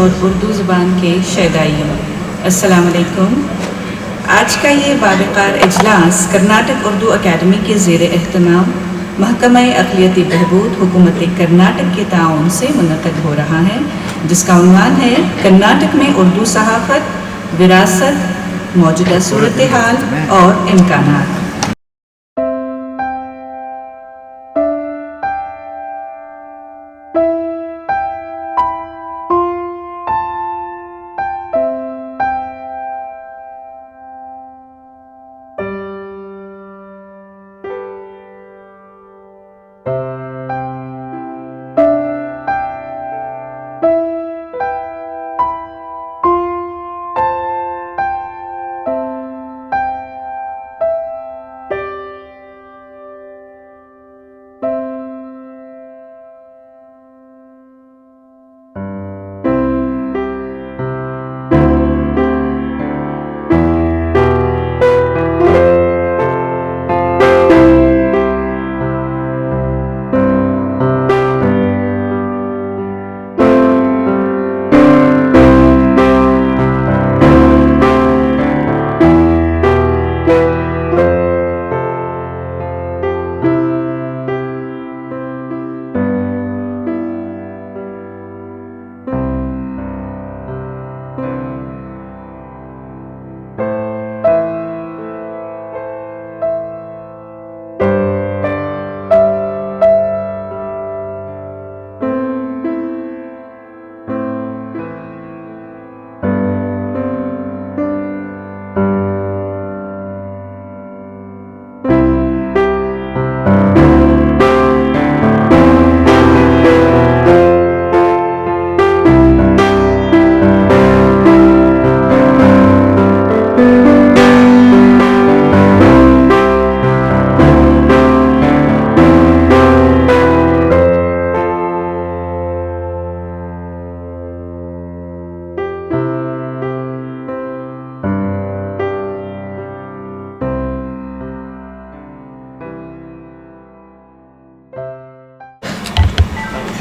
اور اردو زبان کے شیدائیوں، السلام علیکم۔ آج کا یہ باوقار اجلاس کرناٹک اردو اکیڈمی کے زیر اہتمام محکمہ اقلیتی بہبود حکومت کرناٹک کے تعاون سے منعقد ہو رہا ہے، جس کا عنوان ہے کرناٹک میں اردو صحافت، وراثت، موجودہ صورتحال اور امکانات۔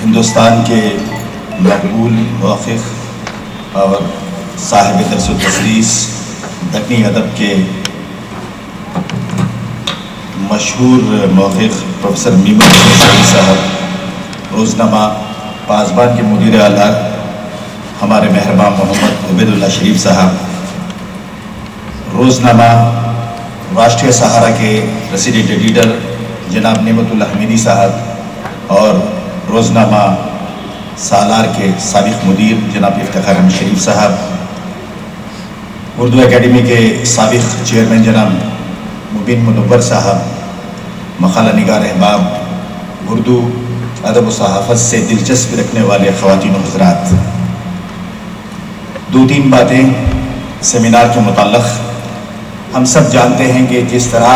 ہندوستان کے مقبول موقف اور صاحب درس و تدریس دکنی ادب کے مشہور موقف پروفیسر میمن شریف صاحب، روزنامہ پاسبان کے مدیر اعلیٰ ہمارے مہربان محمد عبید اللہ شریف صاحب، روزنامہ راشٹریہ سہارا کے ریسیڈنٹ ایڈیٹر جناب نعمت اللہ حمیدی صاحب، اور روزنامہ سالار کے سابق مدیر جناب افتخار احمد شریف صاحب، اردو اکیڈمی کے سابق چیئرمین جناب مبین منور صاحب، مقالہ نگار احباب، اردو ادب و صحافت سے دلچسپی رکھنے والے خواتین و حضرات، دو تین باتیں سیمینار کے متعلق۔ ہم سب جانتے ہیں کہ جس طرح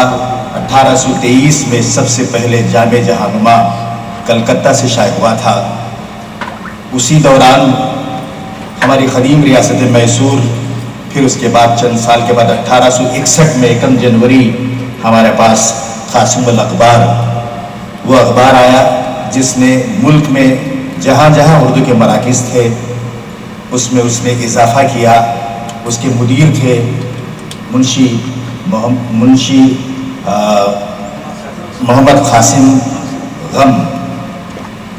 1823 میں سب سے پہلے جامع جہاں نما کلکتہ سے شائع ہوا تھا، اسی دوران ہماری قدیم ریاست میسور، پھر اس کے بعد چند سال کے بعد 1861 میں 1 جنوری ہمارے پاس قاسم الاخبار، وہ اخبار آیا جس نے ملک میں جہاں جہاں اردو کے مراکز تھے اس میں اس نے اضافہ کیا۔ اس کے مدیر تھے منشی محمد قاسم غم۔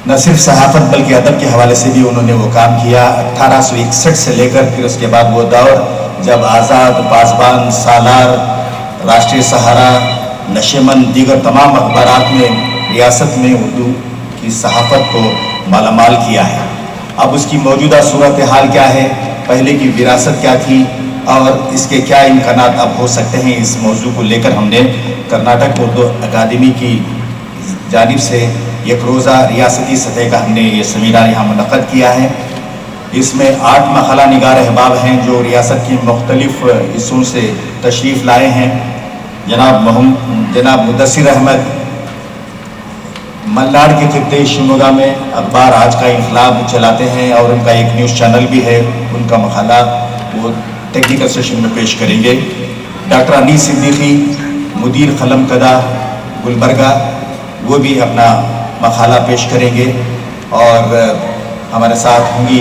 نہ صرف صحافت بلکہ ادب کے حوالے سے بھی انہوں نے وہ کام کیا۔ 1861 سے لے کر پھر اس کے بعد وہ دور جب آزاد، پاسبان، سالار، راشٹریہ سہارا، نشیمن، دیگر تمام اخبارات میں ریاست میں اردو کی صحافت کو مالا مال کیا ہے۔ اب اس کی موجودہ صورتحال کیا ہے، پہلے کی وراثت کیا تھی اور اس کے کیا امکانات اب ہو سکتے ہیں، اس موضوع کو لے کر ہم نے کرناٹک اردو اکیڈمی کی جانب سے ایک روزہ ریاستی سطح کا ہم نے یہ سیمینار یہاں منعقد کیا ہے۔ اس میں 8 مقالہ نگار احباب ہیں جو ریاست کی مختلف حصوں سے تشریف لائے ہیں۔ جناب مدثر احمد ملناڈ کے خطے شموگا میں اخبار آج کا انقلاب چلاتے ہیں اور ان کا ایک نیوز چینل بھی ہے، ان کا مقالہ وہ ٹیکنیکل سیشن میں پیش کریں گے۔ ڈاکٹر انیس صدیقی مدیر قلم کدہ گلبرگہ، وہ بھی اپنا مقالہ پیش کریں گے، اور ہمارے ساتھ ہوں گی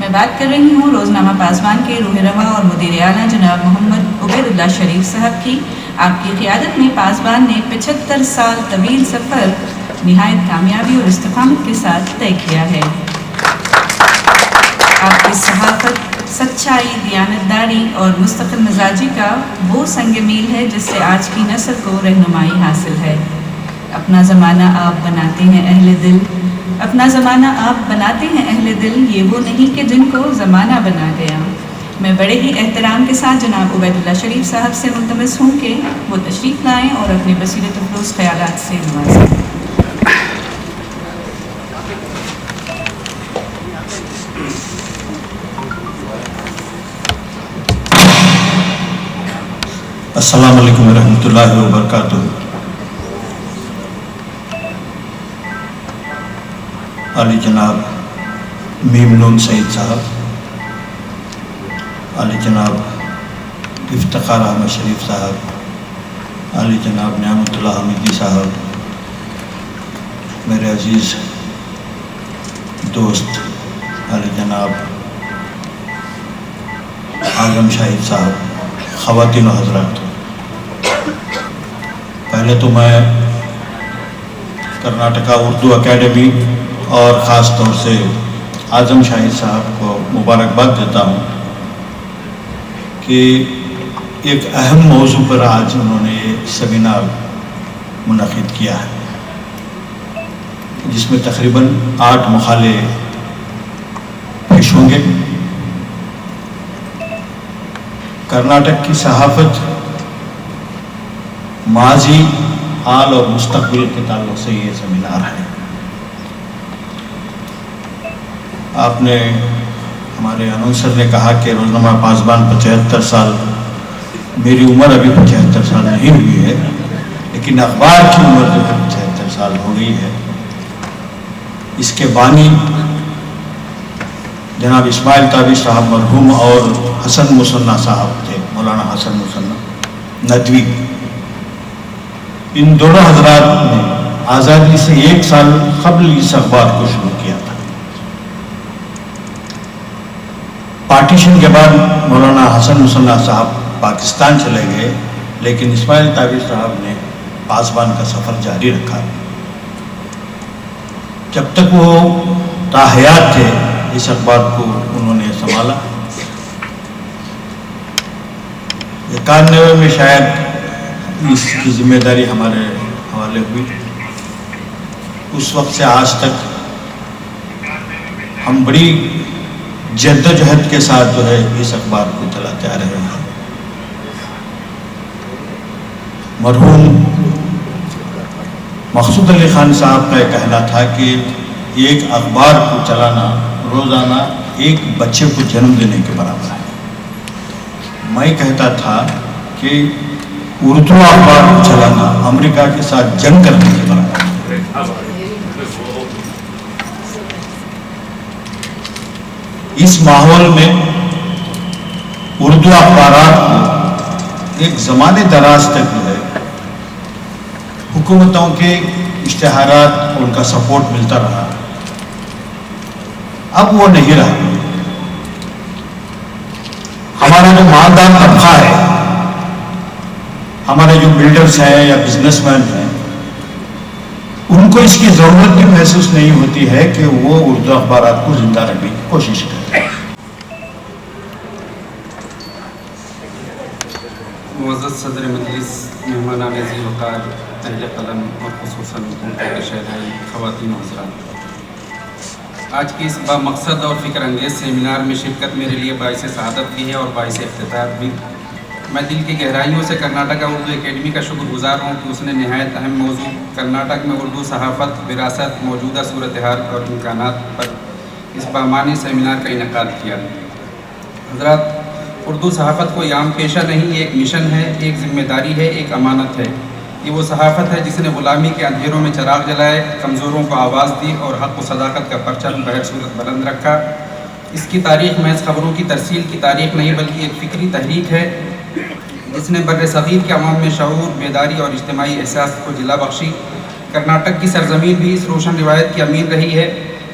میں بات کر رہی ہوں روزنامہ پاسبان کے روح رواں اور مدیر اعلیٰ جناب محمد عبید اللہ شریف صاحب کی۔ آپ کی قیادت میں پاسبان نے 75 سال طویل سفر نہایت کامیابی اور استقامت کے ساتھ طے کیا ہے۔ آپ کی صحافت سچائی، دیانتداری اور مستقل مزاجی کا وہ سنگ میل ہے جس سے آج کی نسل کو رہنمائی حاصل ہے۔ اپنا زمانہ آپ بناتے ہیں اہل دل، اپنا زمانہ آپ بناتے ہیں اہل دل، یہ وہ نہیں کہ جن کو زمانہ بنا گیا۔ میں بڑے ہی احترام کے ساتھ جناب عبید اللہ شریف صاحب سے ملتمس ہوں کہ وہ تشریف لائیں اور اپنے بصیرت افروز خیالات سے نوازیں۔ السلام علیکم ورحمۃ اللہ وبرکاتہ۔ علی جناب میم نون سعید صاحب، علی جناب افتخار احمد شریف صاحب، علی جناب نعمت اللہ حمیدی صاحب، میرے عزیز دوست علی جناب اعظم شاہد صاحب، خواتین و حضرات، پہلے تو میں کرناٹکا اردو اکیڈمی اور خاص طور سے اعظم شاہد صاحب کو مبارکباد دیتا ہوں کہ ایک اہم موضوع پر آج انہوں نے سیمینار منعقد کیا ہے، جس میں تقریباً 8 مقالے پیش ہوں گے۔ کرناٹک کی صحافت ماضی، حال اور مستقبل کے تعلق سے یہ سیمینار ہے۔ آپ نے، ہمارے اناؤنسر نے کہا کہ روزنامہ پاسبان 75 سال، میری عمر ابھی 75 سال نہیں ہوئی ہے، لیکن اخبار کی عمر جو ہے 75 سال ہو گئی ہے۔ اس کے بانی جناب اسماعیل تابی صاحب مرحوم اور حسن مصنع صاحب تھے، مولانا حسن مصنع ندوی۔ ان دونوں حضرات نے آزادی سے 1 سال قبل اس اخبار کو شروع کیا تھا۔ پارٹیشن کے بعد مولانا حسن مصنع صاحب پاکستان چلے گئے، لیکن اسماعیل تابی صاحب نے پاسبان کا سفر جاری رکھا۔ جب تک وہ تاحیات تھے اس اخبار کو انہوں نے سنبھالا۔ 91 میں شاید اس کی ذمہ داری ہمارے حوالے ہوئی۔ اس وقت سے آج تک ہم بڑی جدوجہد کے ساتھ جو ہے اس اخبار کو چلاتے آ رہے ہیں۔ مرحوم مقصود علی خان صاحب کا یہ کہنا تھا کہ ایک اخبار کو چلانا روزانہ ایک بچے کو جنم دینے کے برابر ہے۔ میں کہتا تھا کہ اردو اخبار کو چلانا امریکہ کے ساتھ جنگ کرنے کے برابر ہے۔ اس ماحول میں اردو اخبارات کو ایک زمانے دراز تک جو ہے حکومتوں کے اشتہارات اور ان کا سپورٹ ملتا رہا، اب وہ نہیں رہا۔ ہمارا جو مالدار طبقہ ہے، ہمارے جو بلڈرز ہیں یا بزنس مین ہیں، ان کو اس کی ضرورت بھی محسوس نہیں ہوتی ہے کہ وہ اردو اخبارات کو زندہ رکھنے کی کوشش کریں۔ معزز صدر مجلس، مہمانان ذی وقار، اہل قلم اور خصوصاً شہدائی خواتین و حضرات، آج کی اس با مقصد اور فکر انگیز سیمینار میں شرکت میرے لیے باعث سعادت بھی ہے اور باعث افتخار بھی۔ میں دل کی گہرائیوں سے کرناٹکا اردو اکیڈمی کا شکر گزار ہوں کہ اس نے نہایت اہم موضوع کرناٹک میں اردو صحافت، وراثت، موجودہ صورتحال اور امکانات پر اس بامانی سیمینار کا انعقاد کیا۔ حضرات، اردو صحافت کوئی عام پیشہ نہیں، ایک مشن ہے، ایک ذمہ داری ہے، ایک امانت ہے۔ یہ وہ صحافت ہے جس نے غلامی کے اندھیروں میں چراغ جلائے، کمزوروں کو آواز دی اور حق و صداقت کا پرچم بہر صورت بلند رکھا۔ اس کی تاریخ محض خبروں کی ترسیل کی تاریخ نہیں بلکہ ایک فکری تحریک ہے جس نے بر صغیر کے عوام میں شعور، بیداری اور اجتماعی احساس کو جلا بخشی۔ کرناٹک کی سرزمین بھی اس روشن روایت کی امین رہی ہے۔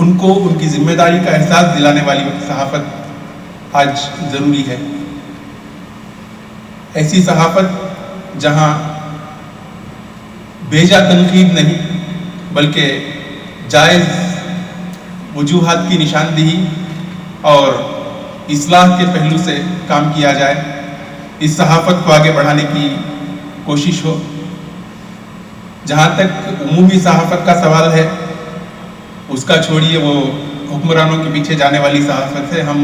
ان کو ان کی ذمہ داری کا احساس دلانے والی صحافت آج ضروری ہے. ایسی صحافت جہاں بیجا تنقید نہیں بلکہ جائز وجوہات کی نشاندہی اور اصلاح کے پہلو سے کام کیا جائے، اس صحافت کو آگے بڑھانے کی کوشش ہو. جہاں تک عمومی صحافت کا سوال ہے اس کا چھوڑیے، وہ حکمرانوں کے پیچھے جانے والی صحافت ہے، ہم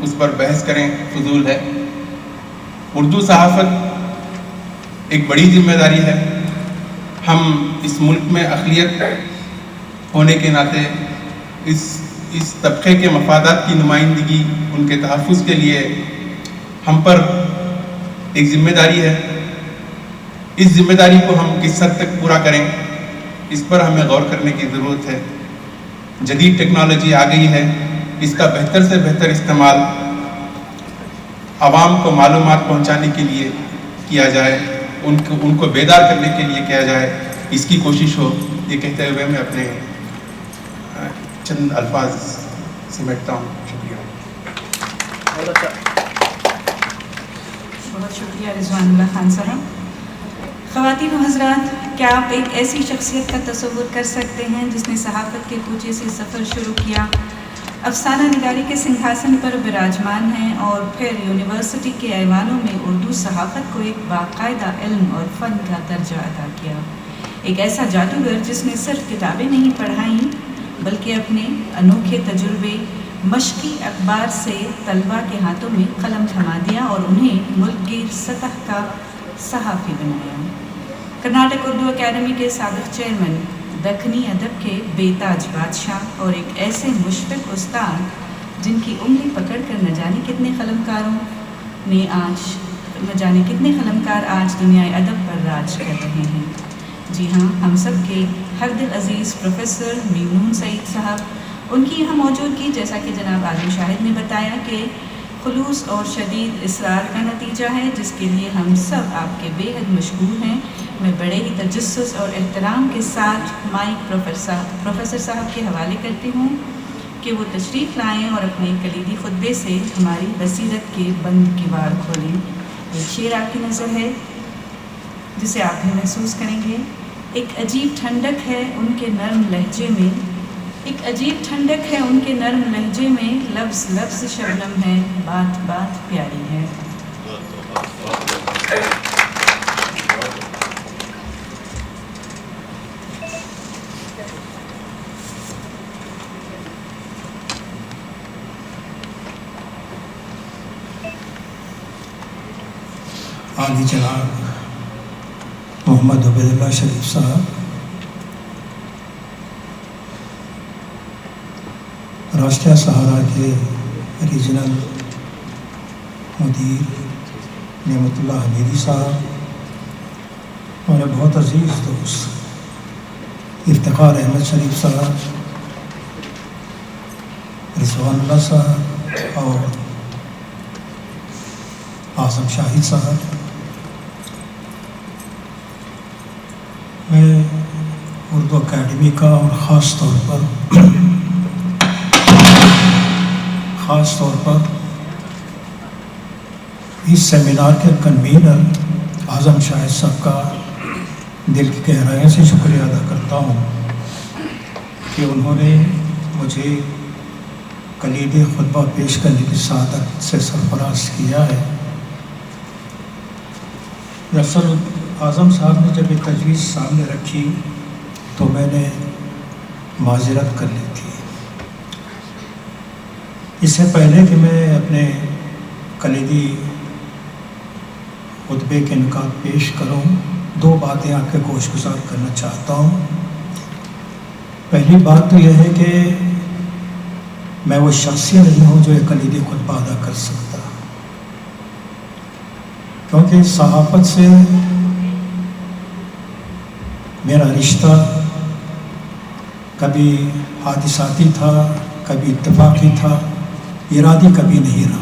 اس پر بحث کریں فضول ہے. اردو صحافت ایک بڑی ذمہ داری ہے. ہم اس ملک میں اقلیت ہونے کے ناطے اس طبقے کے مفادات کی نمائندگی، ان کے تحفظ کے لیے ہم پر ایک ذمہ داری ہے. اس ذمہ داری کو ہم کس حد تک پورا کریں اس پر ہمیں غور کرنے کی ضرورت ہے. جدید ٹیکنالوجی آ گئی ہے، اس کا بہتر سے بہتر استعمال عوام کو معلومات پہنچانے کے لیے کیا جائے، ان کو بیدار کرنے کے لیے کیا جائے، اس کی کوشش ہو. یہ کہتے ہوئے میں اپنے چند الفاظ سمیٹتا ہوں. شکریہ. بہت شکریہ رضوان اللہ خان صاحب. خواتین و حضرات، کیا آپ ایک ایسی شخصیت کا تصور کر سکتے ہیں جس نے صحافت کے کوچے سے سفر شروع کیا، افسانہ نگاری کے سنگھاسن پر براجمان ہیں اور پھر یونیورسٹی کے ایوانوں میں اردو صحافت کو ایک باقاعدہ علم اور فن کا درجہ عطا کیا. ایک ایسا جادوگر جس نے صرف کتابیں نہیں پڑھائیں بلکہ اپنے انوکھے تجربے مشقی اخبار سے طلباء کے ہاتھوں میں قلم تھما دیا اور انہیں ملک کی سطح کا صحافی بنایا. کرناٹک اردو اکیڈمی کے سابق چیئرمین، دکنی ادب کے بے تاج بادشاہ اور ایک ایسے مشفق استاد جن کی انگلی پکڑ کر نہ جانے کتنے قلمکار آج دنیائے ادب پر راج کر رہے ہیں. جی ہاں، ہم سب کے ہر دل عزیز پروفیسر میمون سعید صاحب، ان کی یہاں موجودگی جیسا کہ جناب عالم شاہد نے بتایا کہ خلوص اور شدید اصرار کا نتیجہ ہے، جس کے لیے ہم سب آپ کے بے حد مشکور ہیں. میں بڑے ہی تجسس اور احترام کے ساتھ مائک پروفیسر صاحب کے حوالے کرتی ہوں کہ وہ تشریف لائیں اور اپنے کلیدی خطبے سے ہماری بصیرت کے بند کیوار کھولیں. ایک شعر آپ کی نظر ہے جسے آپ بھی محسوس کریں گے. ایک عجیب ٹھنڈک ہے ان کے نرم لہجے میں، ایک عجیب ٹھنڈک ہے ان کے نرم لہجے میں، لفظ لفظ شبنم ہے، بات بات پیاری ہے. عالی جناب محمد عبید اللہ شریف صاحب، راشٹریہ سہارا کے ریجنل مدیر نعمت اللہ حمیدی صاحب، ہمارے بہت عزیز دوست افتخار احمد شریف صاحب، رضوان اللہ صاحب اور اعظم شاہد صاحب، میں اردو اکیڈمی کا اور خاص طور پر اس سیمینار کے کنوینر اعظم شاہد صاحب کا دل کی گہرائیوں سے شکریہ ادا کرتا ہوں کہ انہوں نے مجھے کلیدی خطبہ پیش کرنے کی سعادت سے سرفراز کیا ہے. دراصل اعظم صاحب نے جب یہ تجویز سامنے رکھی تو میں نے معذرت کر لی تھی. اس سے پہلے کہ میں اپنے کلیدی خطبے کے نکات پیش کروں، دو باتیں آپ کے گوش گزار کرنا چاہتا ہوں. پہلی بات تو یہ ہے کہ میں وہ شخصیت نہیں ہوں جو ایک کلیدی خطبہ ادا کر سکتا، کیونکہ صحافت سے میرا رشتہ کبھی حادثاتی تھا، کبھی اتفاقی تھا، ارادی کبھی نہیں رہا.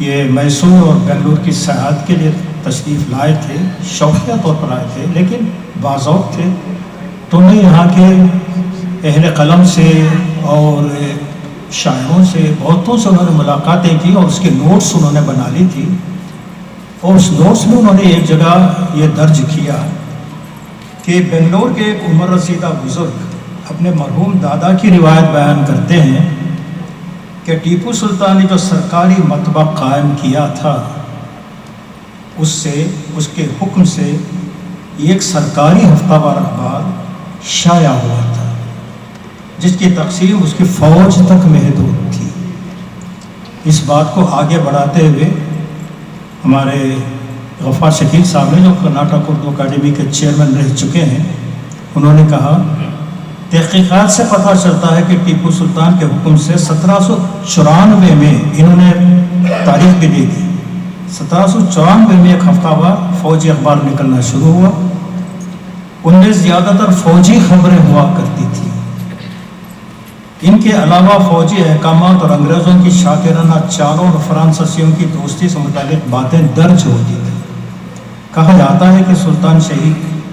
یہ میسور اور بنگلور کی سیاحت کے لیے تشریف لائے تھے، شوقیہ طور پر آئے تھے لیکن باذوق تھے، تو انہیں یہاں کے اہل قلم سے اور شاعروں سے بہتوں سے انہوں نے ملاقاتیں کی اور اس کے نوٹس انہوں نے بنا لی تھی، اور اس نوٹس میں انہوں نے ایک جگہ یہ درج کیا کہ بنگلور کے ایک عمر رسیدہ بزرگ اپنے مرحوم دادا کی روایت بیان کرتے ہیں کہ ٹیپو سلطان نے جو سرکاری مطبع قائم کیا تھا اس کے حکم سے ایک سرکاری ہفتہ وار اخبار شائع ہوا تھا جس کی تقسیم اس کی فوج تک محدود تھی۔ اس بات کو آگے بڑھاتے ہوئے ہمارے غفار شکیل صاحب نے جو کرناٹک اردو اکیڈمی کے چیئرمین رہ چکے ہیں، انہوں نے کہا تحقیقات سے پتہ چلتا ہے کہ ٹیپو سلطان کے حکم سے 1794 میں انہوں نے تاریخ بھی دی تھی، 1794 میں ایک ہفتہ وار فوجی اخبار نکلنا شروع ہوا، ان میں زیادہ تر فوجی خبریں ہوا کرتی تھیں۔ ان کے علاوہ فوجی احکامات اور انگریزوں کی شاکرانہ چالوں اور فرانسیسیوں کی دوستی سے متعلق باتیں درج ہوتی تھیں۔ کہا جاتا ہے کہ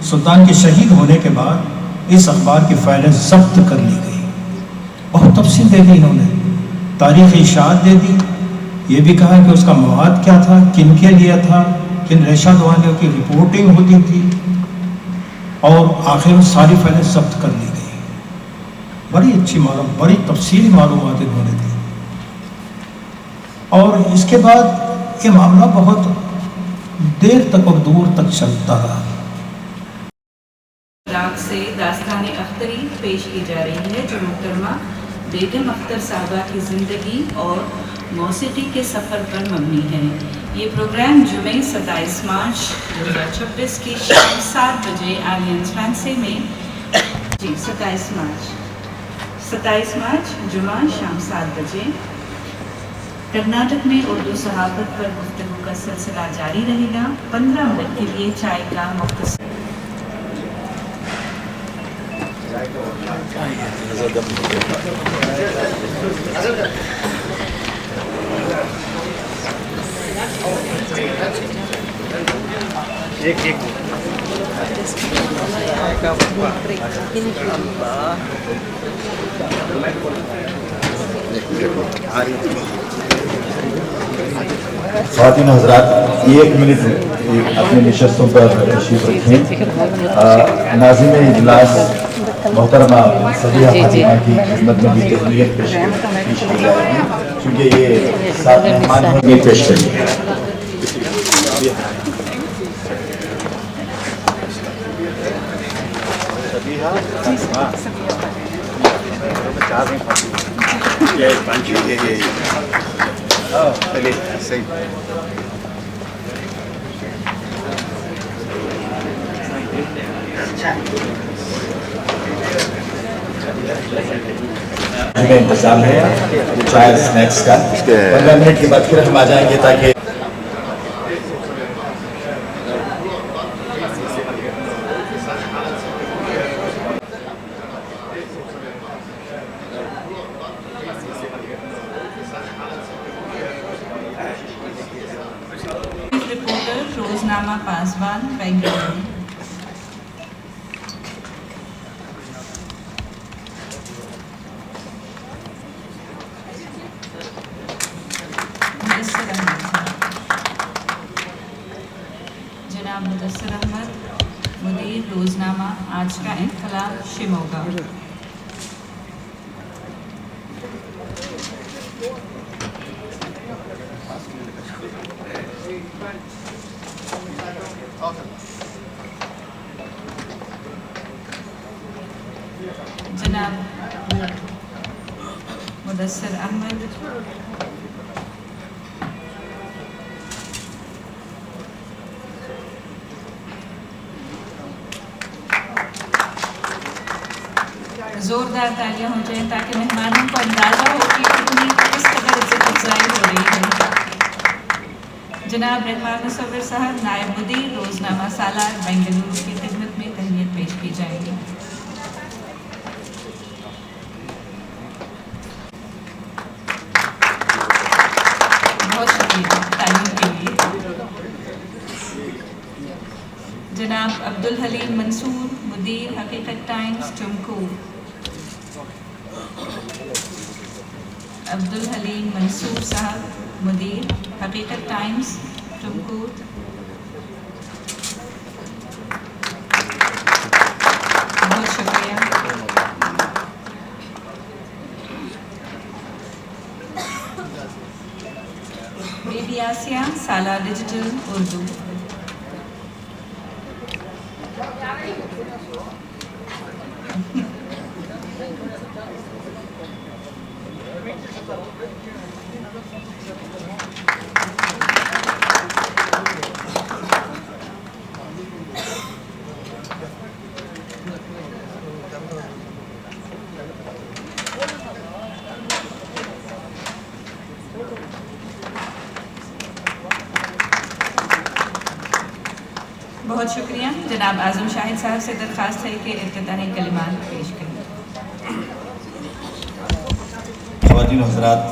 سلطان کے شہید ہونے کے بعد اس اخبار کی فائلیں ضبط کر لی گئی۔ بہت تفصیل دے دی انہوں نے، تاریخ اشاعت دے دی، یہ بھی کہا کہ اس کا مواد کیا تھا، کن کے لیے تھا، کن ریشہ دوانیوں کی رپورٹنگ ہوتی تھی، اور آخر ساری فائلیں ضبط کر لی گئی۔ بڑی تفصیلی معلومات انہوں نے دی، اور اس کے بعد یہ معاملہ بہت دیر تک اور دور تک چلتا رہا۔ عراق سے داستان اختری پیش کی جا رہی ہے جو محترمہ بیگم اختر صاحبہ کی زندگی اور موسیقی کے سفر پر مبنی ہے۔ یہ پروگرام جمعہ 27 مارچ 2026 کی شام 7 بجے آلینز فرانسے میں 27 مارچ جمعہ شام 7 بجے کرناٹک میں اردو صحافت پر گفتگو کا سلسلہ جاری رہے گا۔ 15 منٹ کے لیے چائے کا مختصر خواتین حضرات 1 منٹ اپنی نشستوں پر تشریف رکھیں۔ ناظم اجلاس محترمہ صدیہ فاطمہ کی خدمت میں بھی تہنیت پیش کی جائے گی، کیونکہ یہ 7 مہمان ہیں، یہ پیش کریں گے۔ انتظام ہے چائے سنیکس کا، 15 منٹ کے بعد پھر ہم آ جائیں گے تاکہ رپورٹر روزنامہ پاسبان بنگلورو۔ جناب مدثر احمد، مدیر روزنامہ آج کا انقلاب شیموگا۔ جناب مدثر احمد، زوردار تالیاں ہو جائیں تاکہ مہمانوں کو اندازہ ہو کہ کتنی کس قدر عزت افزائی ہو رہی ہے۔ جناب رحمان مصور صاحب، نائب مدیر روزنامہ سالار بنگلورو کی خدمت میں تہنیت پیش کی جائے گی۔ بہت شکریہ۔ عبدالحلیم منصور مدیر حقیقت ٹائمز ٹمکور. عبدالحلیم منصور صاحب مدیر حقیقت ٹائمز ٹمکور. بہت شکریہ. بی بی آسیہ سالہ ڈیجیٹل اردو. بہت شکریہ. جناب اعظم شاہد صاحب سے درخواست ہے کہ افتتاحی کلمات پیش کریں. خواتین و حضرات،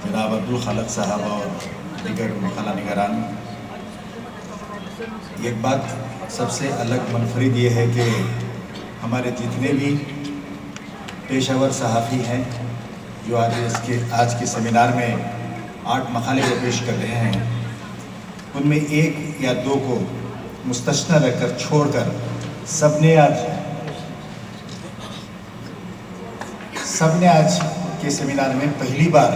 جناب عبدالخالق صاحب اور دیگر مقالہ نگران، ایک بات سب سے الگ منفرد یہ ہے کہ ہمارے جتنے بھی پیشہ ور صحافی ہیں جو آج کے سیمینار میں 8 مقالے کو پیش کر رہے ہیں، ان میں ایک یا دو کو مستثنی رکھ کر چھوڑ کر سب نے آج کے سیمینار میں پہلی بار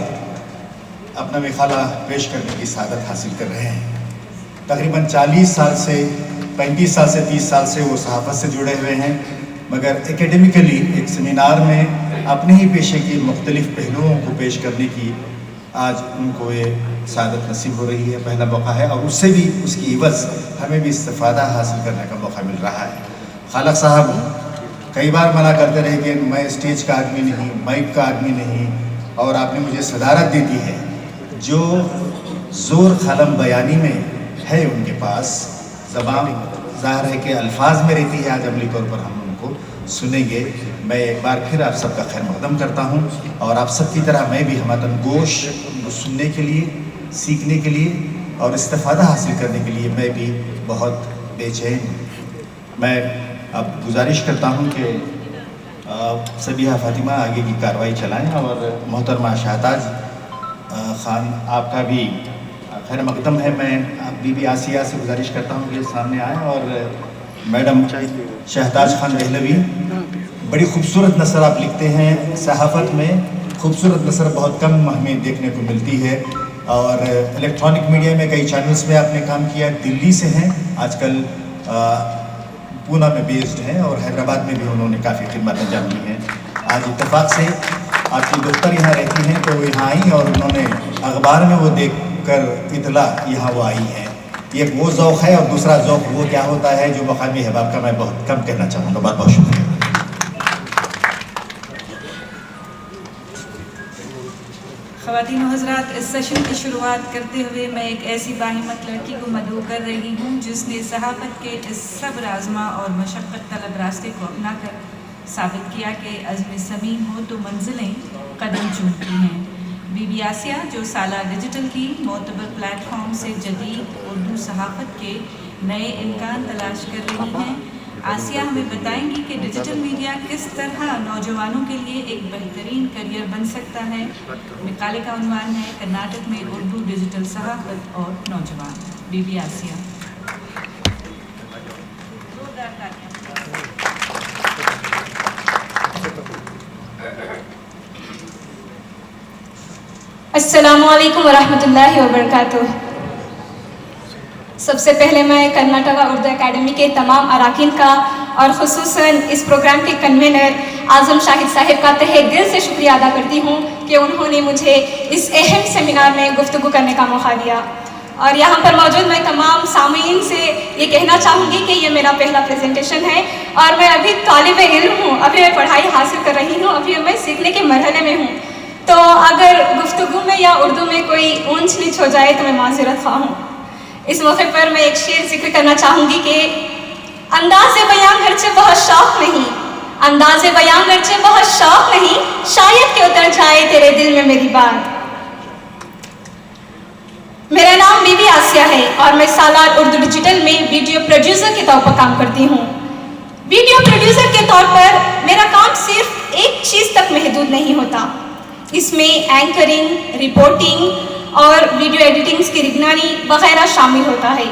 اپنا مقالہ پیش کرنے کی سعادت حاصل کر رہے ہیں. تقریباً 40 سال سے 35 سال سے 30 سال سے وہ صحافت سے جڑے ہوئے ہیں، مگر اکیڈمیکلی ایک سیمینار میں اپنے ہی پیشے کے مختلف پہلوؤں کو پیش کرنے کی آج ان کو یہ سعادت نصیب ہو رہی ہے. پہلا موقع ہے اور اس سے بھی اس کی عوض ہمیں بھی استفادہ حاصل کرنے کا موقع مل رہا ہے. خالق صاحب کئی بار منع کرتے رہے کہ میں اسٹیج کا آدمی نہیں، مائک کا آدمی نہیں، اور آپ نے مجھے صدارت دے دی ہے. جو زور قلم بیانی میں ہے ان کے پاس، زبان ظاہر ہے کہ الفاظ میں رہتی ہے، آج عملی طور پر ہم ان کو سنیں گے. میں ایک بار پھر آپ سب کا خیر مقدم کرتا ہوں، اور آپ سب کی طرح میں بھی ہمارا گوش کو سننے کے لیے، سیکھنے کے لیے اور استفادہ حاصل کرنے کے لیے میں بھی بہت بے چین ہوں. میں اب گزارش کرتا ہوں کہ سبیحہ فاطمہ آگے کی کارروائی چلائیں، اور محترمہ شہتاج خان آپ کا بھی خیر مقدم ہے. میں بی بی آسیہ سے گزارش کرتا ہوں کہ سامنے آئیں، اور میڈم شہتاج خان دہلوی، بڑی خوبصورت نثر آپ لکھتے ہیں. صحافت میں خوبصورت نثر بہت کم ہمیں دیکھنے کو ملتی ہے، اور الیکٹرانک میڈیا میں کئی چینلز میں آپ نے کام کیا. دلی سے ہیں، آج کل پونا میں بیسڈ ہیں، اور حیدرآباد میں بھی انہوں نے کافی خدمات انجام دی ہیں. آج اتفاق سے آپ کی دختر یہاں رہتی ہیں تو یہاں آئیں، اور انہوں نے اخبار میں وہ دیکھ کر اطلاع یہاں وہ آئی ہیں. ایک وہ ذوق ہے، اور دوسرا ذوق وہ کیا ہوتا ہے جو مقامی احباب کا میں بہت کم کہنا چاہوں گا. بہت بہت شکریہ. خواتین و حضرات، اس سیشن کی شروعات کرتے ہوئے میں ایک ایسی باہمت لڑکی کو مدعو کر رہی ہوں جس نے صحافت کے اس صبر آزما اور مشقت طلب راستے کو اپنا کر ثابت کیا کہ عزم سمیم ہو تو منزلیں قدم چومتی ہیں. بی بی آسیہ جو سالہ ڈیجیٹل کی معتبر پلیٹ فارم سے جدید اردو صحافت کے نئے امکان تلاش کر رہی ہیں. آسیہ ہمیں بتائیں گی کہ ڈیجیٹل میڈیا کس طرح نوجوانوں کے لیے ایک بہترین کریئر بن سکتا ہے. مقالے کا عنوان ہے کرناٹک میں اردو ڈیجیٹل صحافت اور نوجوان. بی بی آسیہ. السلام علیکم ورحمۃ اللہ وبرکاتہ. سب سے پہلے میں کرناٹکا اردو اکیڈمی کے تمام اراکین کا اور خصوصاً اس پروگرام کے کنوینر اعظم شاہد صاحب کا تہہ دل سے شکریہ ادا کرتی ہوں کہ انہوں نے مجھے اس اہم سیمینار میں گفتگو کرنے کا موقع دیا. اور یہاں پر موجود میں تمام سامعین سے یہ کہنا چاہوں گی کہ یہ میرا پہلا پریزنٹیشن ہے، اور میں ابھی طالب علم ہوں، ابھی میں پڑھائی حاصل کر رہی ہوں، ابھی میں سیکھنے کے مرحلے میں ہوں. تو اگر گفتگو میں یا اردو میں کوئی اونچ نیچ ہو جائے تو میں معذرت خواہ ہوں. اس موقع پر میں ایک شعر ذکر کرنا چاہوں گی کہ انداز بیان گرچہ بہت شوق نہیں، انداز بیان گرچہ بہت شوق نہیں، شاید کہ اتر جائے تیرے دل میں میری بات. میرا نام بی بی آسیہ ہے. ہے اور میں سالار اردو ڈیجیٹل میں ویڈیو پروڈیوسر کے طور پر کام کرتی ہوں۔ ویڈیو پروڈیوسر کے طور پر میرا کام صرف ایک چیز تک محدود نہیں ہوتا، اس میں اینکرنگ، رپورٹنگ اور ویڈیو ایڈیٹنگز کی نگرانی وغیرہ شامل ہوتا ہے۔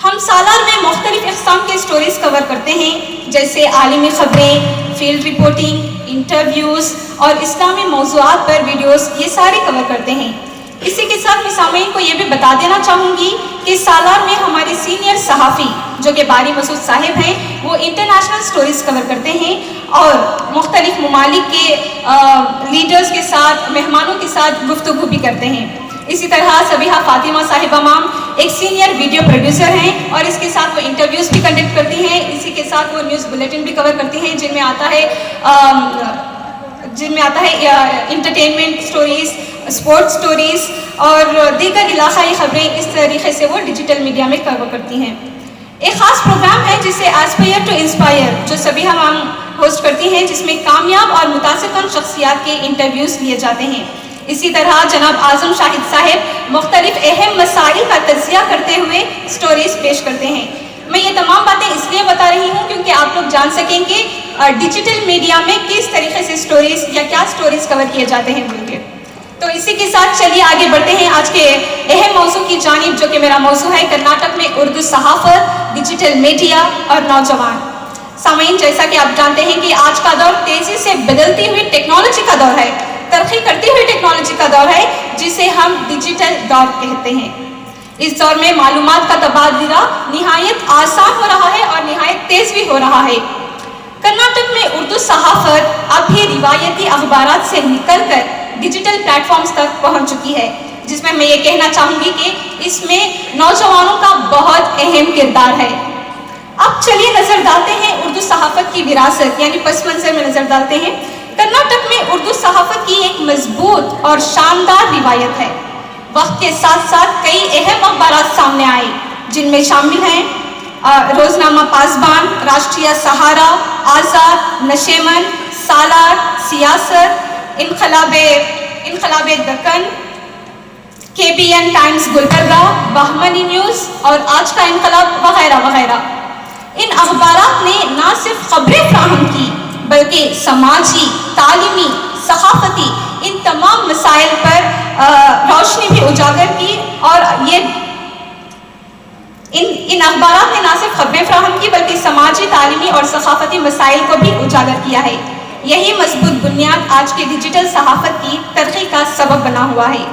ہم سالار میں مختلف اقسام کے سٹوریز کور کرتے ہیں، جیسے عالمی خبریں، فیلڈ رپورٹنگ، انٹرویوز اور اسلامی موضوعات پر ویڈیوز، یہ سارے کور کرتے ہیں۔ اسی کے ساتھ میں سامعین کو یہ بھی بتا دینا چاہوں گی کہ سالار میں ہمارے سینئر صحافی جو کہ باری مسعود صاحب ہیں، وہ انٹرنیشنل سٹوریز کور کرتے ہیں اور مختلف ممالک کے لیڈرز کے ساتھ، مہمانوں کے ساتھ گفتگو بھی کرتے ہیں۔ اسی طرح سبیحہ فاطمہ صاحبہ مام ایک سینئر ویڈیو پروڈیوسر ہیں اور اس کے ساتھ وہ انٹرویوز بھی کنڈکٹ کرتی ہیں، اسی کے ساتھ وہ نیوز بلیٹن بھی کور کرتی ہیں جن میں آتا ہے انٹرٹینمنٹ سٹوریز، اسپورٹ سٹوریز اور دیگر علاقائی خبریں۔ اس طریقے سے وہ ڈیجیٹل میڈیا میں کور کرتی ہیں۔ ایک خاص پروگرام ہے جسے ایسپائر ٹو انسپائر جو سبیحہ مام ہوسٹ کرتی ہیں، جس میں کامیاب اور متاثر کن شخصیات کے انٹرویوز لیے جاتے ہیں۔ اسی طرح جناب اعظم شاہد صاحب مختلف اہم مسائل کا تجزیہ کرتے ہوئے سٹوریز پیش کرتے ہیں۔ میں یہ تمام باتیں اس لیے بتا رہی ہوں کیونکہ آپ لوگ جان سکیں کہ ڈیجیٹل میڈیا میں کس طریقے سے سٹوریز یا کیا سٹوریز کور کیے جاتے ہیں بول کے۔ تو اسی کے ساتھ چلیے آگے بڑھتے ہیں آج کے اہم موضوع کی جانب، جو کہ میرا موضوع ہے کرناٹک میں اردو صحافت، ڈیجیٹل میڈیا اور نوجوان۔ سامعین، جیسا کہ آپ جانتے ہیں کہ آج کا دور تیزی سے بدلتی ہوئی ٹیکنالوجی کا دور ہے، ترقی کرتی ہوئی ٹیکنالوجی کا دور ہے جسے ہم ڈیجیٹل دور کہتے ہیں۔ اس دور میں معلومات کا تبادلہ نہایت آسان ہو رہا ہے اور نہایت تیز بھی ہو رہا ہے۔ کرناٹک میں اردو صحافت اب بھی روایتی اخبارات سے نکل کر ڈیجیٹل پلیٹ فارمز تک پہنچ چکی ہے، جس میں یہ کہنا چاہوں گی کہ اس میں نوجوانوں کا بہت اہم کردار ہے۔ اب چلیے نظر ڈالتے ہیں اردو صحافت کی وراثت یعنی پس منظر میں نظر ڈالتے ہیں۔ کرناٹک میں اردو صحافت کی ایک مضبوط اور شاندار روایت ہے۔ وقت کے ساتھ ساتھ کئی اہم اخبارات سامنے آئے، جن میں شامل ہیں روزنامہ پاسبان، راشٹریہ سہارا، آزاد، نشیمن، سالار، سیاست، انقلاب Deccan, KBN Times Gulbarga, Bahmani news اور آج کا انقلاب وغیرہ وغیرہ۔ ان اخبارات نے نہ صرف خبریں فراہم کی بلکہ سماجی، تعلیمی، ثقافتی ان تمام مسائل پر روشنی بھی اجاگر کی، اور ان اخبارات نے نہ صرف خبریں فراہم کی بلکہ سماجی، تعلیمی اور ثقافتی مسائل کو بھی اجاگر کیا ہے۔ یہی مضبوط بنیاد آج کی ڈیجیٹل صحافت کی ترقی کا سبب بنا ہوا ہے۔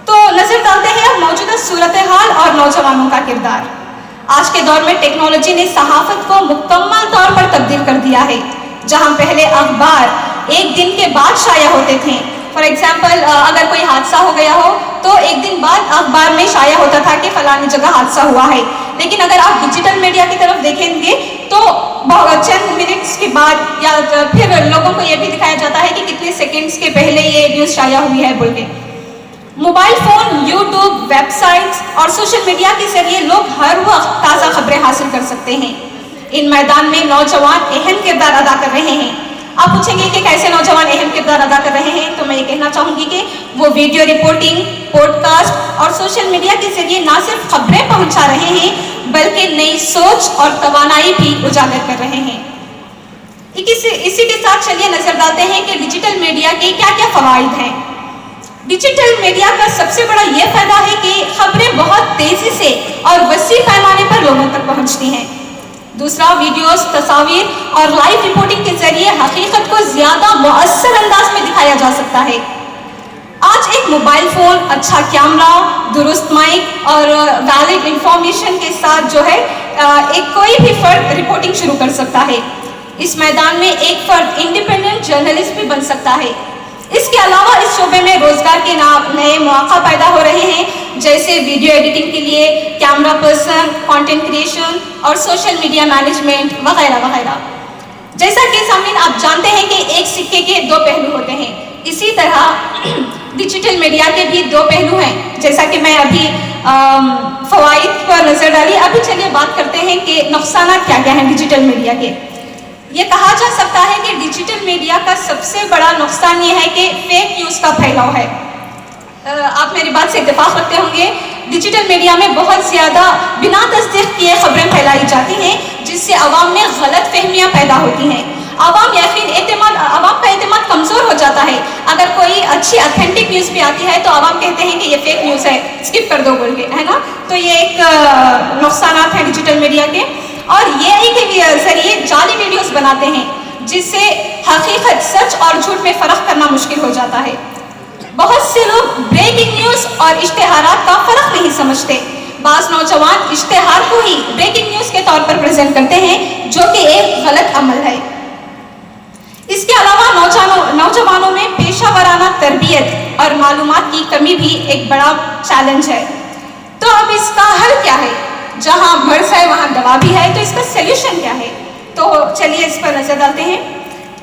تو نظر ڈالتے ہیں اب موجودہ صورتحال اور نوجوانوں کا کردار۔ آج کے دور میں ٹیکنالوجی نے صحافت کو مکمل طور پر تبدیل کر دیا ہے۔ جہاں پہلے اخبار ایک دن کے بعد شائع ہوتے تھے، فار ایگزامپل اگر کوئی حادثہ ہو گیا ہو تو ایک دن بعد اخبار میں شائع ہوتا تھا کہ فلانی جگہ حادثہ ہوا ہے، لیکن اگر آپ ڈیجیٹل میڈیا کی طرف دیکھیں گے تو چند منٹس کے بعد یا پھر لوگوں کو یہ بھی دکھایا جاتا ہے کہ کتنے سیکنڈز کے پہلے یہ نیوز شائع ہوئی ہے بول کے۔ Mobile phone, YouTube, web sites اور سوشل میڈیا کے ذریعے لوگ ہر وقت تازہ خبریں حاصل کر سکتے ہیں۔ ان میدان میں نوجوان اہم کردار ادا کر رہے ہیں۔ آپ پوچھیں گے کہ کیسے نوجوان اہم کردار ادا کر رہے ہیں، تو میں یہ کہنا چاہوں گی کہ وہ ویڈیو رپورٹنگ، پوڈ کاسٹ اور سوشل میڈیا کے ذریعے نہ صرف خبریں پہنچا رہے ہیں بلکہ نئی سوچ اور توانائی بھی اجاگر کر رہے ہیں۔ اسی کے ساتھ چلیے نظر ڈالتے ہیں کہ ڈیجیٹل میڈیا کے کیا کیا فوائد ہیں۔ ڈیجیٹل میڈیا کا سب سے بڑا یہ فائدہ ہے کہ خبریں بہت تیزی سے اور وسیع پیمانے پر لوگوں تک پہنچتی ہیں۔ دوسرا، ویڈیوز، تصاویر اور لائیو رپورٹنگ کے ذریعے حقیقت کو زیادہ مؤثر انداز میں دکھایا جا سکتا ہے۔ آج ایک موبائل فون، اچھا کیمرہ، درست مائک اور ویلڈ انفارمیشن کے ساتھ جو ہے کوئی بھی فرد رپورٹنگ شروع کر سکتا ہے۔ اس میدان میں ایک فرد انڈیپینڈنٹ جرنلسٹ بھی بن سکتا ہے۔ اس کے علاوہ اس شعبے میں روزگار کے نئے مواقع پیدا ہو رہے ہیں، جیسے ویڈیو ایڈیٹنگ کے لیے کیمرہ پرسن، کانٹینٹ کریشن اور سوشل میڈیا مینجمنٹ وغیرہ وغیرہ۔ جیسا کہ سامعین آپ جانتے ہیں کہ ایک سکے کے دو پہلو ہوتے ہیں، اسی طرح ڈیجیٹل میڈیا کے بھی دو پہلو ہیں۔ جیسا کہ میں ابھی فوائد پر نظر ڈالی، ابھی چلیے بات کرتے ہیں کہ نقصانات کیا کیا ہیں ڈیجیٹل میڈیا کے۔ یہ کہا جا سکتا ہے کہ ڈیجیٹل میڈیا کا سب سے بڑا نقصان یہ ہے کہ فیک نیوز کا پھیلاؤ ہے۔ آپ میری بات سے اتفاق رکھتے ہوں گے، ڈیجیٹل میڈیا میں بہت زیادہ بنا تصدیق کیے خبریں پھیلائی جاتی ہیں جس سے عوام میں غلط فہمیاں پیدا ہوتی ہیں. عوام کا اعتماد کمزور ہو جاتا ہے. اگر کوئی اچھی اتھینٹک نیوز بھی آتی ہے تو عوام کہتے ہیں کہ یہ فیک نیوز ہے، اسکپ کر دو بول کے، ہے نا. تو یہ ایک نقصانات ہیں ڈیجیٹل میڈیا کے. اور یہ AI کے ذریعے جعلی ویڈیوز بناتے ہیں جس سے حقیقت، سچ اور جھوٹ میں فرق کرنا مشکل ہو جاتا ہے. بہت سے لوگ بریکنگ نیوز اور اشتہارات کا فرق نہیں سمجھتے. بعض نوجوان اشتہار کو ہی بریکنگ نیوز کے طور پر پریزنٹ کرتے ہیں جو کہ ایک غلط عمل ہے. اس کے علاوہ نوجوانوں میں پیشہ ورانہ تربیت اور معلومات کی کمی بھی ایک بڑا چیلنج ہے. تو اب اس کا حل کیا ہے؟ جہاں مرض ہے وہاں دوا بھی ہے، تو اس کا سلیوشن کیا ہے؟ تو چلیے اس پر نظر ڈالتے ہیں.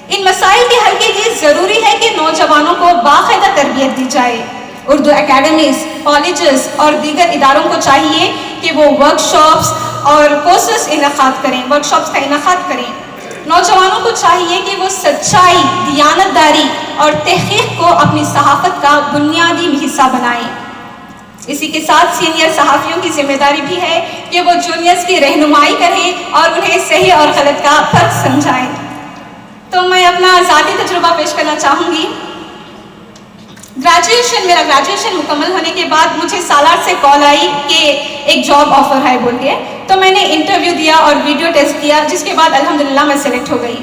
ان مسائل کے حل کے لیے ضروری ہے کہ نوجوانوں کو باقاعدہ تربیت دی جائے. اردو اکیڈمیز، کالجز اور دیگر اداروں کو چاہیے کہ وہ ورکشاپس اور کورسز کا انعقاد کریں. نوجوانوں کو چاہیے کہ وہ سچائی، دیانتداری اور تحقیق کو اپنی صحافت کا بنیادی حصہ بنائیں. اسی کے ساتھ سینئر صحافیوں کی ذمہ داری بھی ہے کہ وہ جونیئرز کی رہنمائی کریں اور انہیں صحیح اور غلط کا فرق سمجھائیں. تو میں اپنا ذاتی تجربہ پیش کرنا چاہوں گی. میرا گریجویشن مکمل ہونے کے بعد مجھے سالار سے کال آئی کہ ایک جاب آفر ہے بول کے. تو میں نے انٹرویو دیا اور ویڈیو ٹیسٹ کیا، جس کے بعد الحمدللہ میں سلیکٹ ہو گئی.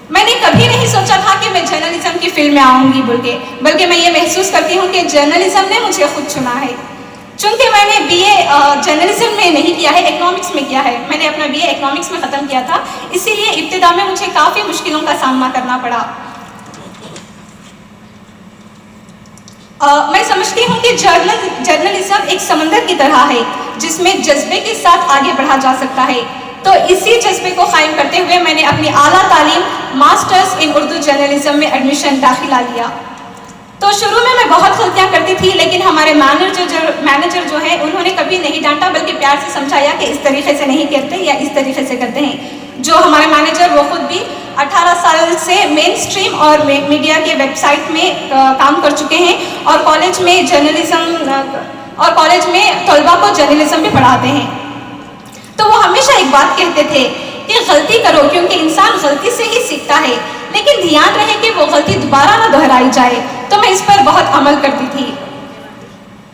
میں نے کبھی نہیں سوچا تھا کہ میں جرنلزم کی فیلڈ میں آؤں گی بول کے، بلکہ میں یہ محسوس کرتی ہوں کہ جرنلزم نے مجھے خود چنا ہے. چونکہ میں نے BA جرنلزم میں نہیں کیا ہے، اکنامکس میں کیا ہے. میں نے اپنا BA اکنامکس میں ختم کیا تھا، اسی لیے ابتدا میں مجھے کافی مشکلوں کا سامنا کرنا پڑا. میں سمجھتی ہوں کہ جرنلزم ایک سمندر کی طرح ہے جس میں جذبے کے ساتھ آگے بڑھا جا سکتا ہے. تو اسی جذبے کو قائم کرتے ہوئے میں نے اپنی اعلیٰ تعلیم ماسٹرز ان اردو جرنلزم میں ایڈمیشن داخلہ لیا. تو شروع میں بہت غلطیاں کرتی تھی، لیکن ہمارے مینیجر جو ہیں انہوں نے کبھی نہیں ڈانٹا، بلکہ پیار سے سمجھایا کہ اس طریقے سے نہیں کرتے یا اس طریقے سے کرتے ہیں. جو ہمارے مینیجر وہ خود بھی 18 سال سے مین اسٹریم اور میڈیا کے ویب سائٹ میں کام کر چکے ہیں اور کالج میں طلباء کو جرنلزم بھی پڑھاتے ہیں. تو وہ ہمیشہ ایک بات کہتے تھے کہ غلطی کرو، کیونکہ انسان غلطی سے ہی سیکھتا ہے، لیکن دھیان رہے کہ وہ غلطی دوبارہ نہ دہرائی جائے. تو میں اس پر بہت عمل کرتی تھی.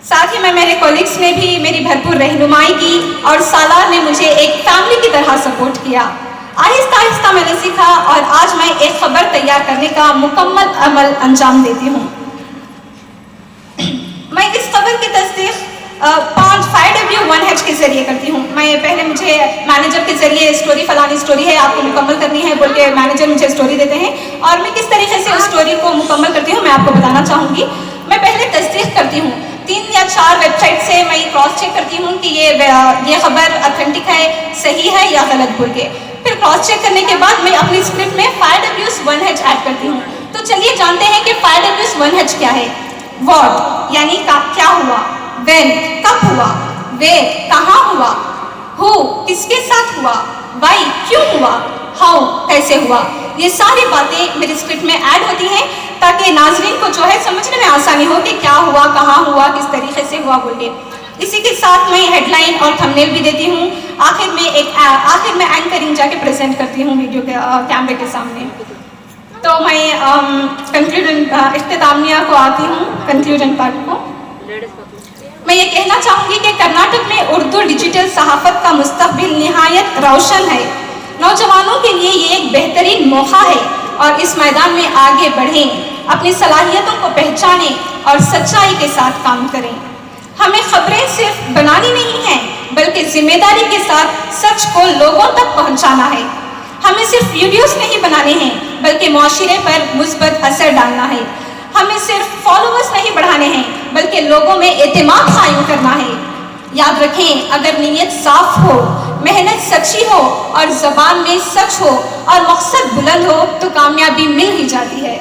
ساتھ ہی میں میرے کولیگس نے بھی میری بھرپور رہنمائی کی اور سالار نے مجھے ایک فیملی کی طرح سپورٹ کیا. آہستہ آہستہ میں نے سیکھا اور آج میں ایک خبر تیار کرنے کا مکمل عمل انجام دیتی ہوں. میں اس خبر کی تصدیق 5W1H کے ذریعے کرتی ہوں. مجھے مینیجر کے ذریعے فلانی اسٹوری ہے، آپ کو مکمل کرنی ہے بول کے مینیجر مجھے اسٹوری دیتے ہیں، اور میں کس طریقے سے اس اسٹوری کو مکمل کرتی ہوں میں آپ کو بتانا چاہوں گی. میں پہلے تصدیق کرتی ہوں، 3 یا 4 ویب سائٹ سے میں کراس چیک کرتی ہوں کہ یہ خبر اتھینٹک ہے، صحیح ہے یا غلط بول کے. پھر کراس چیک کرنے کے بعد میں اپنی اسکرپٹ میں 5W1H ایڈ کرتی ہوں. تو چلیے جانتے ہیں کہ 5W1H کیا ہے. واٹ یعنی کیا ہوا، وین کب ہوا، ویئر کہاں ہوا، ہو کس کے ساتھ ہوا، وائی کیوں ہوا، ہاؤ کیسے ہوا. یہ ساری باتیں میری اسکرپٹ میں ایڈ ہوتی ہیں تاکہ ناظرین کو جو ہے سمجھنے میں آسانی ہو کہ کیا ہوا، کہاں ہوا، کس طریقے سے ہوا بول کے. اسی کے ساتھ میں ہیڈ لائن اور تھمبنیل بھی دیتی ہوں. آخر میں اینکرنگ جا کے پریزنٹ کرتی ہوں ویڈیو کے کیمرے کے سامنے. تو میں اختتامیہ کو آتی ہوں، کنکلوژن پارٹ کو. میں یہ کہنا چاہوں گی کہ کرناٹک میں اردو ڈیجیٹل صحافت کا مستقبل نہایت روشن ہے. نوجوانوں کے لیے یہ ایک بہترین موقع ہے اور اس میدان میں آگے بڑھیں، اپنی صلاحیتوں کو پہچانیں اور سچائی کے ساتھ کام کریں. ہمیں خبریں صرف بنانی نہیں ہیں بلکہ ذمہ داری کے ساتھ سچ کو لوگوں تک پہنچانا ہے. ہمیں صرف ویڈیوز نہیں بنانے ہیں بلکہ معاشرے پر مثبت اثر ڈالنا ہے. ہمیں صرف فالوورز نہیں بڑھانے ہیں بلکہ لوگوں میں اعتماد قائم کرنا ہے. یاد رکھیں، اگر نیت صاف ہو، محنت سچی ہو اور زبان میں سچ ہو اور مقصد بلند ہو تو کامیابی مل ہی جاتی ہے.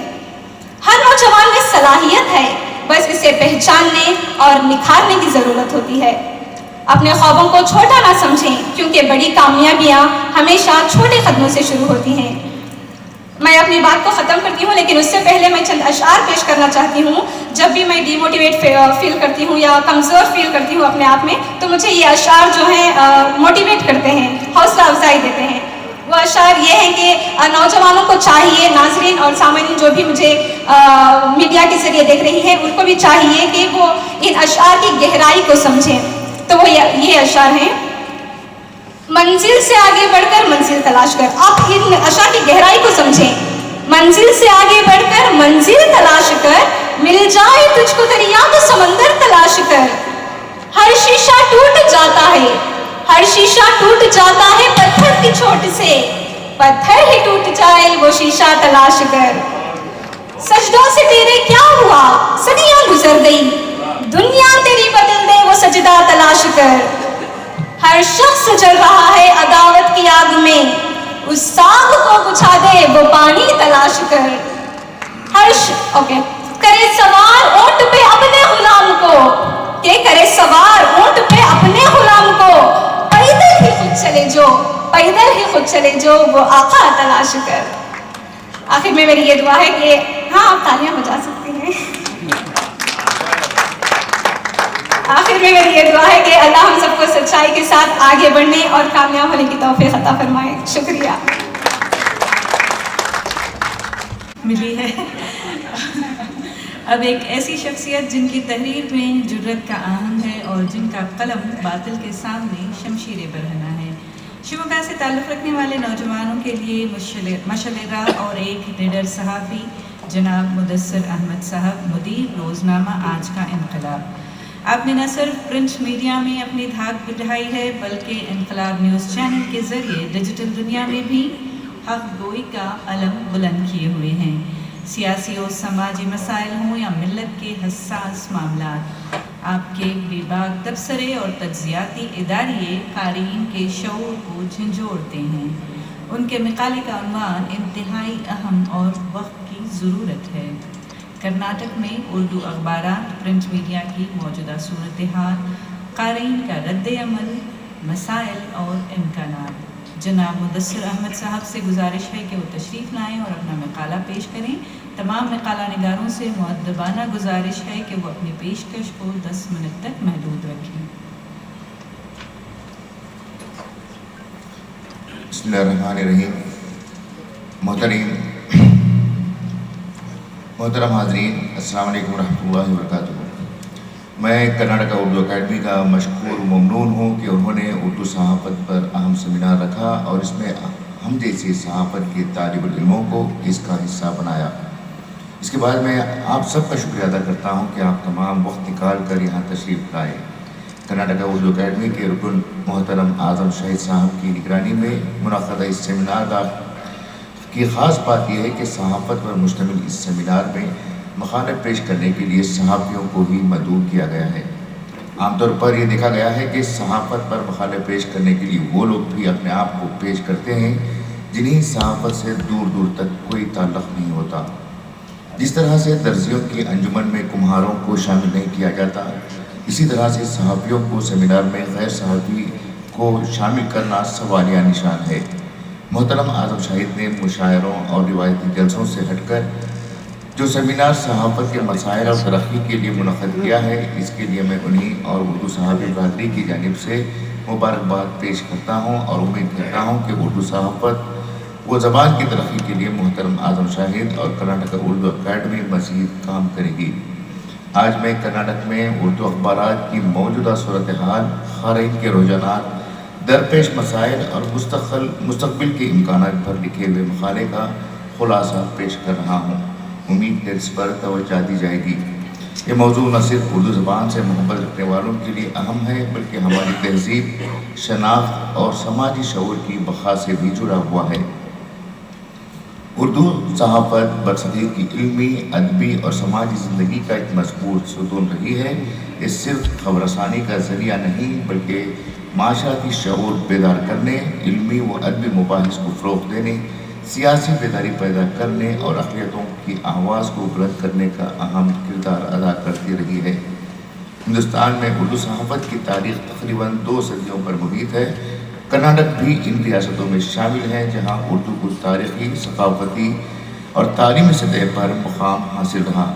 ہر نوجوان میں صلاحیت ہے، بس اسے پہچاننے اور نکھارنے کی ضرورت ہوتی ہے. اپنے خوابوں کو چھوٹا نہ سمجھیں کیونکہ بڑی کامیابیاں ہمیشہ چھوٹے قدموں سے شروع ہوتی ہیں. میں اپنی بات کو ختم کرتی ہوں، لیکن اس سے پہلے میں چند اشعار پیش کرنا چاہتی ہوں. جب بھی میں ڈی موٹیویٹ فیل کرتی ہوں یا کمزور فیل کرتی ہوں اپنے آپ میں، تو مجھے یہ اشعار جو ہیں موٹیویٹ کرتے ہیں، حوصلہ افزائی دیتے ہیں. وہ اشعار یہ ہیں کہ نوجوانوں کو چاہیے، ناظرین اور سامعین جو بھی مجھے میڈیا کے ذریعے دیکھ رہی ہیں، ان کو بھی چاہیے کہ وہ ان اشعار کی گہرائی کو سمجھیں. تو وہ یہ اشعار ہیں: منزل سے آگے بڑھ کر منزل تلاش کر. آپ ان اشعار کی گہرائی کو سمجھیں. منزل سے آگے بڑھ کر منزل تلاش کر، مل جائے تجھ کو دریا تو سمندر تلاش کر. ہر شیشہ ٹوٹ جاتا ہے، ہر شیشہ ٹوٹ جاتا ہے پتھر کی چوٹ سے، پتھر ہی ٹوٹ جائے وہ شیشہ تلاش کر. سجدوں سے تیرے کیا ہوا، صدیاں گزر گئی، دنیا تیری بدل دے وہ سجدہ تلاش کر. ہر شخص جل رہا ہے عداوت کی آگ میں، اس آگ کو بجھا دے وہ پانی تلاش کر. کرے سوار اونٹ پہ اپنے غلام کو، کہ کرے سوار اونٹ پہ اپنے غلام کو، پیدل ہی خود چلے جو، پیدل ہی خود چلے جو وہ آقا تلاش کر. آخر میں میری یہ دعا ہے کہ ہاں آپ تالیاں بجا سکتے ہیں. آخر میں میری یہ دعا ہے کہ اللہ ہم سب کو سچائی کے ساتھ آگے بڑھنے اور کامیاب ہونے کی توفیق عطا فرمائے. شکریہ. ملی ہے. اب ایک ایسی شخصیت جن کی تحریر میں جرت کا آہنگ ہے اور جن کا قلم باطل کے سامنے شمشیر برہنہ ہے. شیوموگا سے تعلق رکھنے والے نوجوانوں کے لیے مشعل راہ اور ایک نڈر صحافی جناب مدثر احمد صاحب، مدیر روزنامہ آج کا انقلاب. آپ نے نہ صرف پرنٹ میڈیا میں اپنی دھاک بڑھائی ہے، بلکہ انقلاب نیوز چینل کے ذریعے ڈیجیٹل دنیا میں بھی حق گوئی کا علم بلند کیے ہوئے ہیں. سیاسی اور سماجی مسائل ہوں یا ملت کے حساس معاملات، آپ کے بے باک تبصرے اور تجزیاتی اداریے قارئین کے شعور کو جھنجھوڑتے ہیں. ان کے مقالے کا عنوان انتہائی اہم اور وقت کی ضرورت ہے. کرناٹک میں اردو اخبارات، پرنٹ میڈیا کی موجودہ صورتحال، قارئین کا رد عمل، مسائل اور امکانات. جناب مدثر احمد صاحب سے گزارش ہے کہ وہ تشریف لائیں اور اپنا مقالہ پیش کریں. تمام مقالہ نگاروں سے مؤدبانہ گزارش ہے کہ وہ اپنی پیشکش کو 10 منٹ تک محدود رکھیں. بسم اللہ الرحمن الرحیم. محترم حاضرین، السلام علیکم ورحمۃ اللہ وبرکاتہ. میں کرناٹکا اردو اکیڈمی کا مشکور و ممنون ہوں کہ انہوں نے اردو صحافت پر اہم سیمینار رکھا اور اس میں ہم جیسی صحافت کے طالب علموں کو اس کا حصہ بنایا. اس کے بعد میں آپ سب کا شکریہ ادا کرتا ہوں کہ آپ تمام وقت نکال کر یہاں تشریف لائے. کرناٹکا اردو اکیڈمی کے رکن محترم اعظم شاہد صاحب کی نگرانی میں منعقدہ اس سیمینار کی خاص بات یہ ہے کہ صحافت پر مشتمل اس سیمینار میں مخالف پیش کرنے کے لیے صحافیوں کو ہی مدعو کیا گیا ہے. عام طور پر یہ دیکھا گیا ہے کہ صحافت پر مخالف پیش کرنے کے لیے وہ لوگ بھی اپنے آپ کو پیش کرتے ہیں جنہیں صحافت سے دور دور تک کوئی تعلق نہیں ہوتا. جس طرح سے درزیوں کی انجمن میں کمہاروں کو شامل نہیں کیا جاتا، اسی طرح سے صحافیوں کو سیمینار میں غیر صحافی کو شامل کرنا سوالیہ نشان ہے. محترم اعظم شاہد نے مشاعروں اور روایتی جلسوں سے ہٹ کر جو سیمینار صحافت کے مسائل اور ترقی کے لیے منعقد کیا ہے، اس کے لیے میں انہیں اور اردو صحافی برادری کی جانب سے مبارکباد پیش کرتا ہوں اور امید کرتا ہوں کہ اردو صحافت وہ زبان کی ترقی کے لیے محترم اعظم شاہد اور کرناٹکا اردو اکیڈمی مزید کام کرے گی. آج میں کرناٹک میں اردو اخبارات کی موجودہ صورتحال، قارئین کے رجحانات، درپیش مسائل اور مستقبل کے امکانات پر لکھے ہوئے مقالے کا خلاصہ پیش کر رہا ہوں. امید ہے اس پر توجہ دی جائے گی. یہ موضوع نہ صرف اردو زبان سے محبت رکھنے والوں کے لیے اہم ہے، بلکہ ہماری تہذیب، شناخت اور سماجی شعور کی بقا سے بھی جڑا ہوا ہے. اردو صحافت برصغیر کی علمی، ادبی اور سماجی زندگی کا ایک مضبوط ستون رہی ہے. یہ صرف خبر رسانی کا ذریعہ نہیں بلکہ معاشرتی شعور بیدار کرنے، علمی و ادبی مباحث کو فروغ دینے، سیاسی بیداری پیدا کرنے اور اقلیتوں کی آواز کو بلند کرنے کا اہم کردار ادا کرتی رہی ہے. ہندوستان میں اردو صحافت کی تاریخ تقریباً 2 صدیوں پر محیط ہے. کرناٹک بھی ان ریاستوں میں شامل ہے جہاں اردو کو تاریخی، ثقافتی اور تعلیمی سطح پر مقام حاصل رہا۔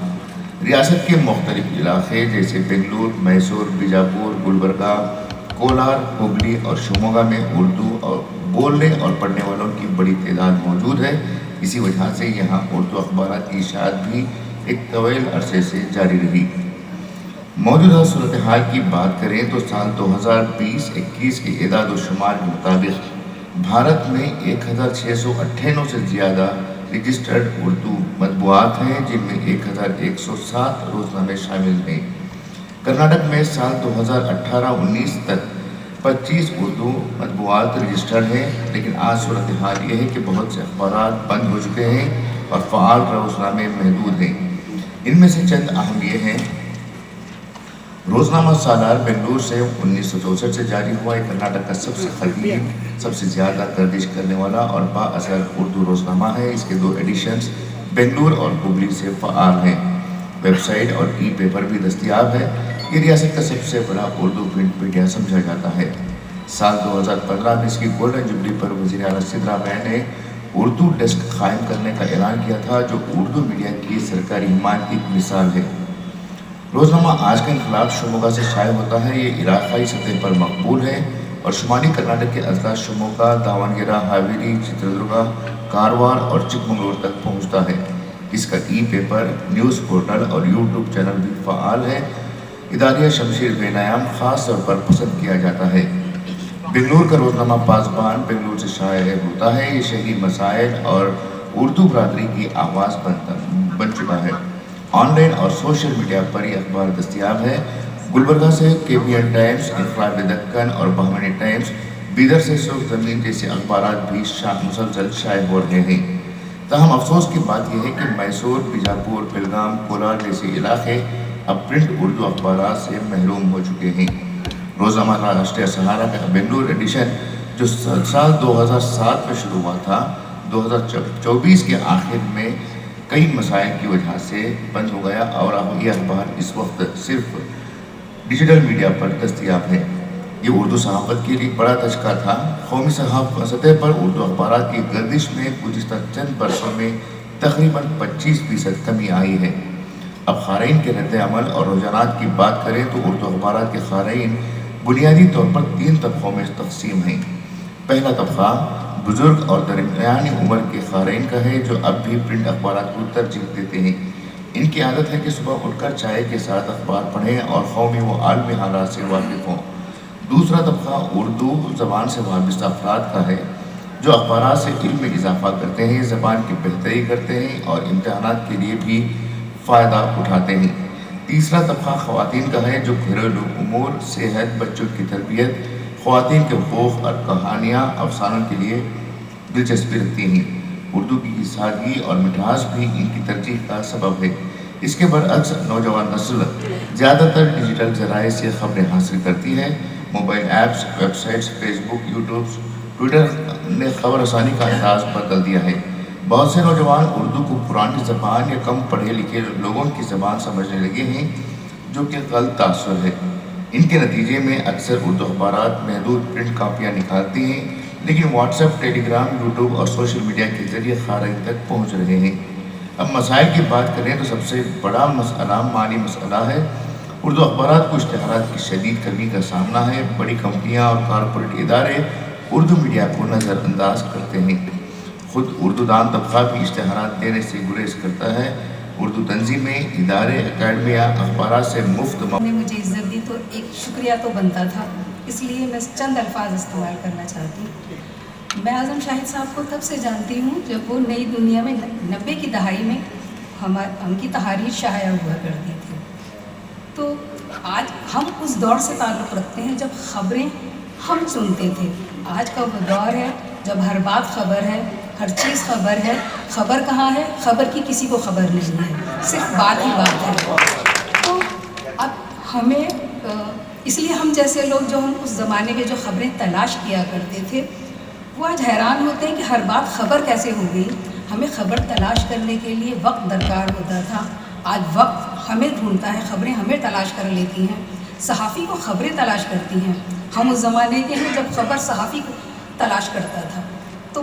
ریاست کے مختلف علاقے جیسے بنگلور، میسور، بیجاپور، گلبرگہ، کولار، ہگلی اور شموگا میں اردو اور بولنے اور پڑھنے والوں کی بڑی تعداد موجود ہے۔ اسی وجہ سے یہاں اردو اخبارات کی اشاعت بھی ایک طویل عرصے سے جاری رہی۔ موجودہ صورتحال کی بات کریں تو سال 2020-21 کے اعداد و شمار کے مطابق بھارت میں 1698 سے زیادہ رجسٹرڈ اردو مطبوعات ہیں، جن میں 1107 روزنامے شامل ہیں۔ کرناٹک میں سال 2018-19 تک 25 اردو مطبوعات رجسٹرڈ ہیں، لیکن آج صورتحال یہ ہے کہ بہت سے اخبارات بند ہو چکے ہیں اور فعال روزنامے محدود ہیں۔ ان میں سے چند اہم یہ ہیں: روزنامہ سالار بنگلور سے 1964 سے جاری ہوا، یہ کرناٹک کا سب سے قدیم، سب سے زیادہ گردش کرنے والا اور با اثر اردو روزنامہ ہے۔ اس کے 2 ایڈیشنز بنگلور اور ہبلی سے فعال ہیں۔ ویب سائٹ اور ای پیپر بھی دستیاب ہے۔ یہ ریاست کا سب سے بڑا اردو پرنٹ میڈیا سمجھا جاتا ہے۔ سال 2015 میں اس کی گولڈن جوبلی پر وزیر اعلیٰ سدرا میا نے اردو ڈیسک قائم کرنے کا اعلان کیا تھا، جو اردو میڈیا کی سرکاری حمایت کی ایک مثال ہے۔ روزنامہ آج کا انقلاب شموگا سے شائع ہوتا ہے۔ یہ علاقائی سطح پر مقبول ہے اور شمالی کرناٹک کے اضلاع شموگا، داونگیرہ، ہاویری، چتردرگا، کاروار اور چکمگلور تک پہنچتا ہے۔ اس کا ای پیپر، نیوز پورٹل اور یوٹیوب چینل بھی فعال ہے۔ اداریہ شمشیر بینیام خاص طور پر پسند کیا جاتا ہے۔ بنگلور کا روزنامہ پاسبان بنگلور سے شائع ہوتا ہے۔ یہ شہری مسائل اور اردو برادری کی آواز بن چکا ہے۔ آن لائن اور سوشل میڈیا پر یہ اخبار دستیاب ہے۔ گلبرگہ سے KBN ٹائمز، انقلاب دکن اور بہمنی ٹائمز، بیدر سے سرخ زمین جیسے اخبارات بھی مسلسل شائع ہو رہے ہیں۔ تاہم افسوس کی بات یہ ہے کہ میسور، بیجاپور، بلگام، کولار جیسے علاقے اب پرنٹ اردو اخبارات سے محروم ہو چکے ہیں۔ روزنامہ راشٹریہ سہارا کا بنگلور ایڈیشن، جو سال 2007 میں شروع ہوا تھا، 2024 کے آخر میں کئی مسائل کی وجہ سے بند ہو گیا اور اب یہ اخبار اس وقت صرف ڈیجیٹل میڈیا پر دستیاب ہے۔ یہ اردو صحافت کے لیے بڑا دھچکا تھا۔ قومی سطح پر اردو اخبارات کی گردش میں گزشتہ چند برسوں میں تقریباً 25% کمی آئی ہے۔ اب قارئین کے رد عمل اور رجحانات کی بات کریں تو اردو اخبارات کے قارئین بنیادی طور پر 3 طبقوں میں تقسیم ہیں۔ پہلا طبقہ بزرگ اور درمیانی عمر کے قارئین کا ہے، جو اب بھی پرنٹ اخبارات کو ترجیح دیتے ہیں۔ ان کی عادت ہے کہ صبح اٹھ کر چائے کے ساتھ اخبار پڑھیں اور قومی و عالمی حالات سے واقف ہوں۔ دوسرا طبقہ اردو زبان سے وابستہ افراد کا ہے، جو اخبارات سے علم میں اضافہ کرتے ہیں، زبان کی بہتری کرتے ہیں اور امتحانات کے لیے بھی فائدہ اٹھاتے ہیں۔ تیسرا طبقہ خواتین کا ہے، جو گھریلو امور، صحت، بچوں کی تربیت، خواتین کے حقوق اور کہانیاں، افسانوں کے لیے دلچسپی رکھتی ہیں۔ اردو کی سادگی اور مٹھاس بھی ان کی ترجیح کا سبب ہے۔ اس کے برعکس نوجوان نسل زیادہ تر ڈیجیٹل ذرائع سے خبریں حاصل کرتی ہے۔ Mobile apps, website, Facebook, YouTube, Twitter نے خبر رسانی کا انداز بدل دیا ہے۔ بہت سے نوجوان اردو کو پرانی زبان یا کم پڑھے لکھے لوگوں کی زبان سمجھنے لگے ہیں، جو کہ غلط تاثر ہے۔ ان کے نتیجے میں اکثر اردو اخبارات محدود پرنٹ کاپیاں نکالتی ہیں، لیکن واٹس ایپ، ٹیلی گرام، یوٹیوب اور سوشل میڈیا کے ذریعے قارئین تک پہنچ رہے ہیں۔ اب مسائل کی بات کریں تو سب سے بڑا مسئلہ مالی مسئلہ ہے۔ اردو اخبارات کو اشتہارات کی شدید کمی کا سامنا ہے۔ بڑی کمپنیاں اور کارپوریٹ ادارے اردو میڈیا کو نظر انداز کرتے ہیں۔ خود اردو دان طبقہ بھی اشتہارات دینے سے گریز کرتا ہے۔ اردو تنظیمیں، ادارے، اکیڈمیاں اخبارات سے مفت نے مجھے عزت دی تو ایک شکریہ تو بنتا تھا، اس لیے میں چند الفاظ استعمال کرنا چاہتی ہوں۔ میں اعظم شاہد صاحب کو تب سے جانتی ہوں جب وہ نئی دنیا میں 90 کی دہائی میں ہم کی تحریر شائع ہوا کرتی تھی۔ تو آج ہم اس دور سے تعلق رکھتے ہیں جب خبریں ہم سنتے تھے۔ آج کا وہ دور ہے جب ہر بات خبر ہے، ہر چیز خبر ہے۔ خبر کہاں ہے؟ خبر کی کسی کو خبر نہیں ہے، صرف بات ہی بات ہے۔ تو اب ہمیں اس لیے ہم جیسے لوگ جو ہم اس زمانے کے جو خبریں تلاش کیا کرتے تھے، وہ آج حیران ہوتے ہیں کہ ہر بات خبر کیسے ہو گئی۔ ہمیں خبر تلاش کرنے کے لیے وقت درکار ہوتا تھا، آج وقت ہمیں ڈھونڈتا ہے، خبریں ہمیں تلاش کر لیتی ہیں، صحافی کو خبریں تلاش کرتی ہیں۔ ہم اس زمانے کے ہیں جب خبر صحافی کو تلاش کرتا تھا۔ تو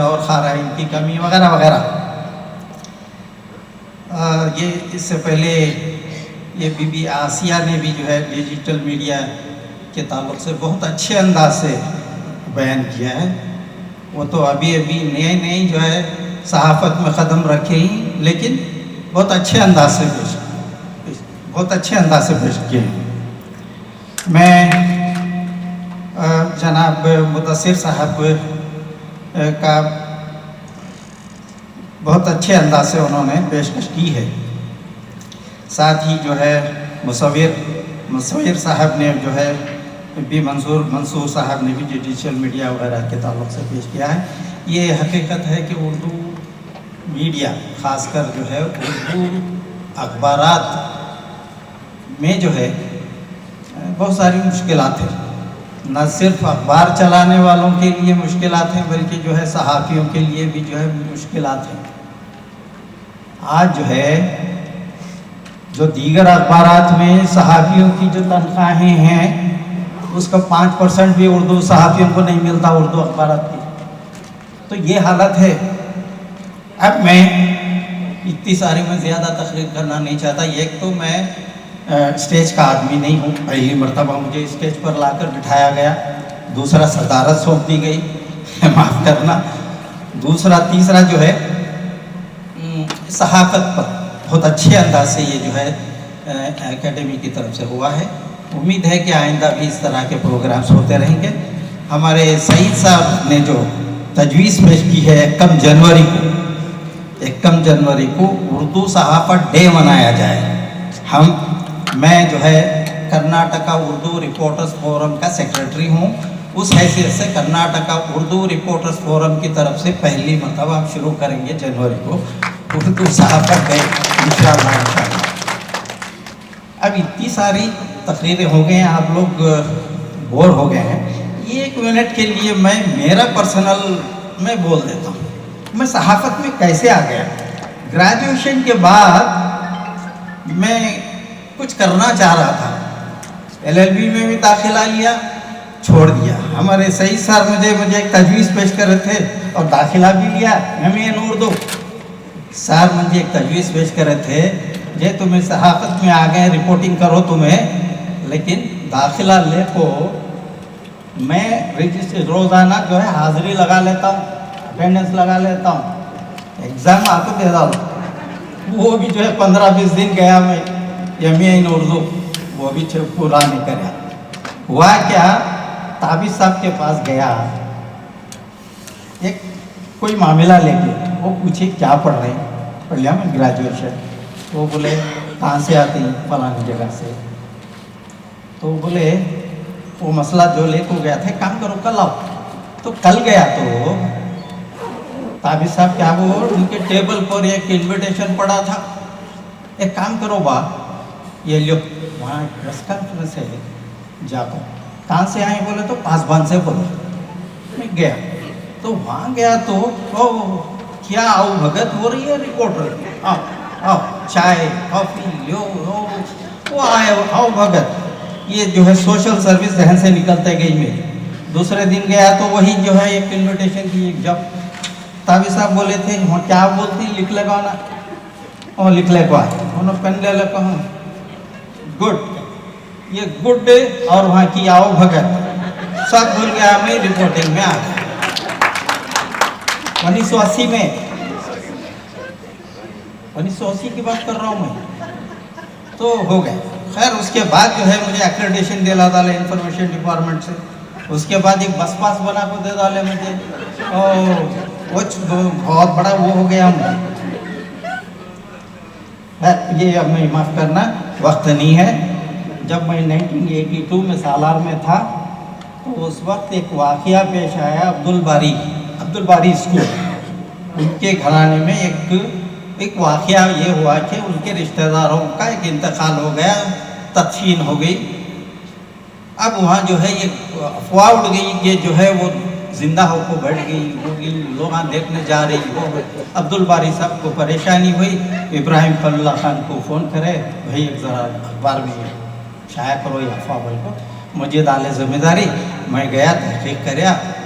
اور خارائن کی کمی وغیرہ وغیرہ. یہ اس سے پہلے یہ بی بی آسیہ نے بھی جو ہے ڈیجیٹل میڈیا کے تعلق سے بہت اچھے انداز سے بیان کیا ہے. وہ تو ابھی نئے جو ہے صحافت میں قدم رکھے ہی، لیکن بہت اچھے انداز سے پیش کیے ہیں. میں جناب مدثر صاحب کا بہت اچھے انداز سے انہوں نے پیشکش کی ہے. ساتھ ہی جو ہے مصور صاحب نے جو ہے بھی منصور صاحب نے بھی ڈیجیٹل میڈیا وغیرہ کے تعلق سے پیش کیا ہے. یہ حقیقت ہے کہ اردو میڈیا خاص کر جو ہے اردو اخبارات میں جو ہے بہت ساری مشکلات ہیں. نہ صرف اخبار چلانے والوں کے لیے مشکلات ہیں بلکہ جو ہے صحافیوں کے لیے بھی جو ہے مشکلات ہیں. آج جو ہے جو دیگر اخبارات میں صحافیوں کی جو تنخواہیں ہیں اس کا 5% بھی اردو صحافیوں کو نہیں ملتا اردو اخبارات کی. تو یہ حالت ہے. اب میں اتنی ساری میں زیادہ تقریر کرنا نہیں چاہتا. ایک تو میں اسٹیج کا آدمی نہیں ہوں، پہلی مرتبہ مجھے اسٹیج پر لا کر بٹھایا گیا. دوسرا صدارت سونپ دی گئی، معاف کرنا. تیسرا جو ہے صحافت پر بہت اچھے انداز سے یہ جو ہے اکیڈمی کی طرف سے ہوا ہے. امید ہے کہ آئندہ بھی اس طرح کے پروگرامز ہوتے رہیں گے. ہمارے سعید صاحب نے جو تجویز پیش کی ہے 1 جنوری کو اردو صحافت ڈے منایا جائے. میں جو ہے کرناٹکا اردو رپورٹرز فورم کا سیکریٹری ہوں. اس حیثیت سے کرناٹکا اردو رپورٹرز فورم کی طرف سے پہلی مرتبہ ہم شروع کریں گے جنوری کو اردو صحافت ڈے انشاءاللہ. اب اتنی ساری تقریریں ہو گئے ہیں، آپ لوگ بور ہو گئے ہیں. 1 منٹ کے لیے میں میرا پرسنل میں بول دیتا ہوں. میں صحافت میں کیسے آ گیا. گریجویشن کے بعد میں کچھ کرنا چاہ رہا تھا. LLB میں بھی داخلہ لیا، چھوڑ دیا. ہمارے سعید صاحب مجھے ایک تجویز پیش کر رہے تھے اور داخلہ بھی لیا. MA in اردو سر مجھے ایک تجویز پیش کر رہے تھے جے تمہیں صحافت میں آ گئے رپورٹنگ کرو تمہیں، لیکن داخلہ لے کو میں روزانہ جو ہے حاضری لگا لیتا ہوں، اٹینڈنس لگا لیتا ہوں، ایگزام آپ کو دے رہا ہوں. وہ بھی جو ہے 15-20 دن گیا میں MA in اردو، وہ بھی پورا نہیں کرا. ہوا کیا، تابع صاحب کے پاس گیا، ایک کوئی معاملہ لے کے وہ پوچھے کیا پڑھ رہے ہیں. پڑھ لیا میں گریجویشن. وہ بولے کہاں سے آتے ہیں، فلانی جگہ سے. تو بولے وہ مسئلہ جو لے کو گیا تھا کام کرو کل آؤ. تو کل گیا تو تابع صاحب کیا وہ ان کے ٹیبل پر ایک انویٹیشن پڑا تھا، ایک کام کرو با یہ لو وہاں پریس کانفرنس ہے جاؤ. کہاں سے آئے بولے تو پاسبان سے بولے. میں گیا تو وہاں گیا تو کیا آؤ بھگت ہو رہی ہے رپورٹر، آؤ چائے کافی لو. وہ آئے آؤ بھگت. یہ جو ہے سوشل سروس ذہن سے نکلتے گئی میری. دوسرے دن گیا تو وہی جو ہے ایک انویٹیشن کی ایک جاب. تابع صاحب بولے تھے وہاں کیا بولتی لکھ لے گا نا، اور لکھ لے گا انہوں نے پین لے لے کہا گڈ. یہ گڈ ڈے اور وہاں کی آؤ بھگت سب بھول گیا. میں رپورٹنگ میں آ گیا 1980 میں. 1980 کی بات کر رہا ہوں میں. تو ہو گئے. خیر اس کے بعد جو ہے مجھے ایکریڈیشن دلا ڈالے انفارمیشن ڈپارٹمنٹ سے. اس کے بعد ایک بس پاس بنا کو دے ڈالے مجھے، اور وہ بہت بڑا وہ ہو گیا ہوں. یہ اب میں معاف کرنا وقت نہیں ہے. جب میں 1982 میں سالار میں تھا تو اس وقت ایک واقعہ پیش آیا. عبد الباری اسکول، ان کے گھرانے میں ایک واقعہ یہ ہوا کہ ان کے رشتہ داروں کا ایک انتقال ہو گیا، تدفین ہو گئی. اب وہاں جو ہے یہ افواہ اڑ گئی کہ جو ہے وہ زندہ ہو کو بیٹھ گئی، لوگ دیکھنے جا رہی. وہ عبد الباری صاحب کو پریشانی ہوئی. ابراہیم خلیل اللہ خان کو فون کرے، بھائی ایک ذرا اخبار میں شائع کرو یہ افواہ. بول کو مجھے ڈالے ذمہ داری. میں گیا، تحقیق کریا.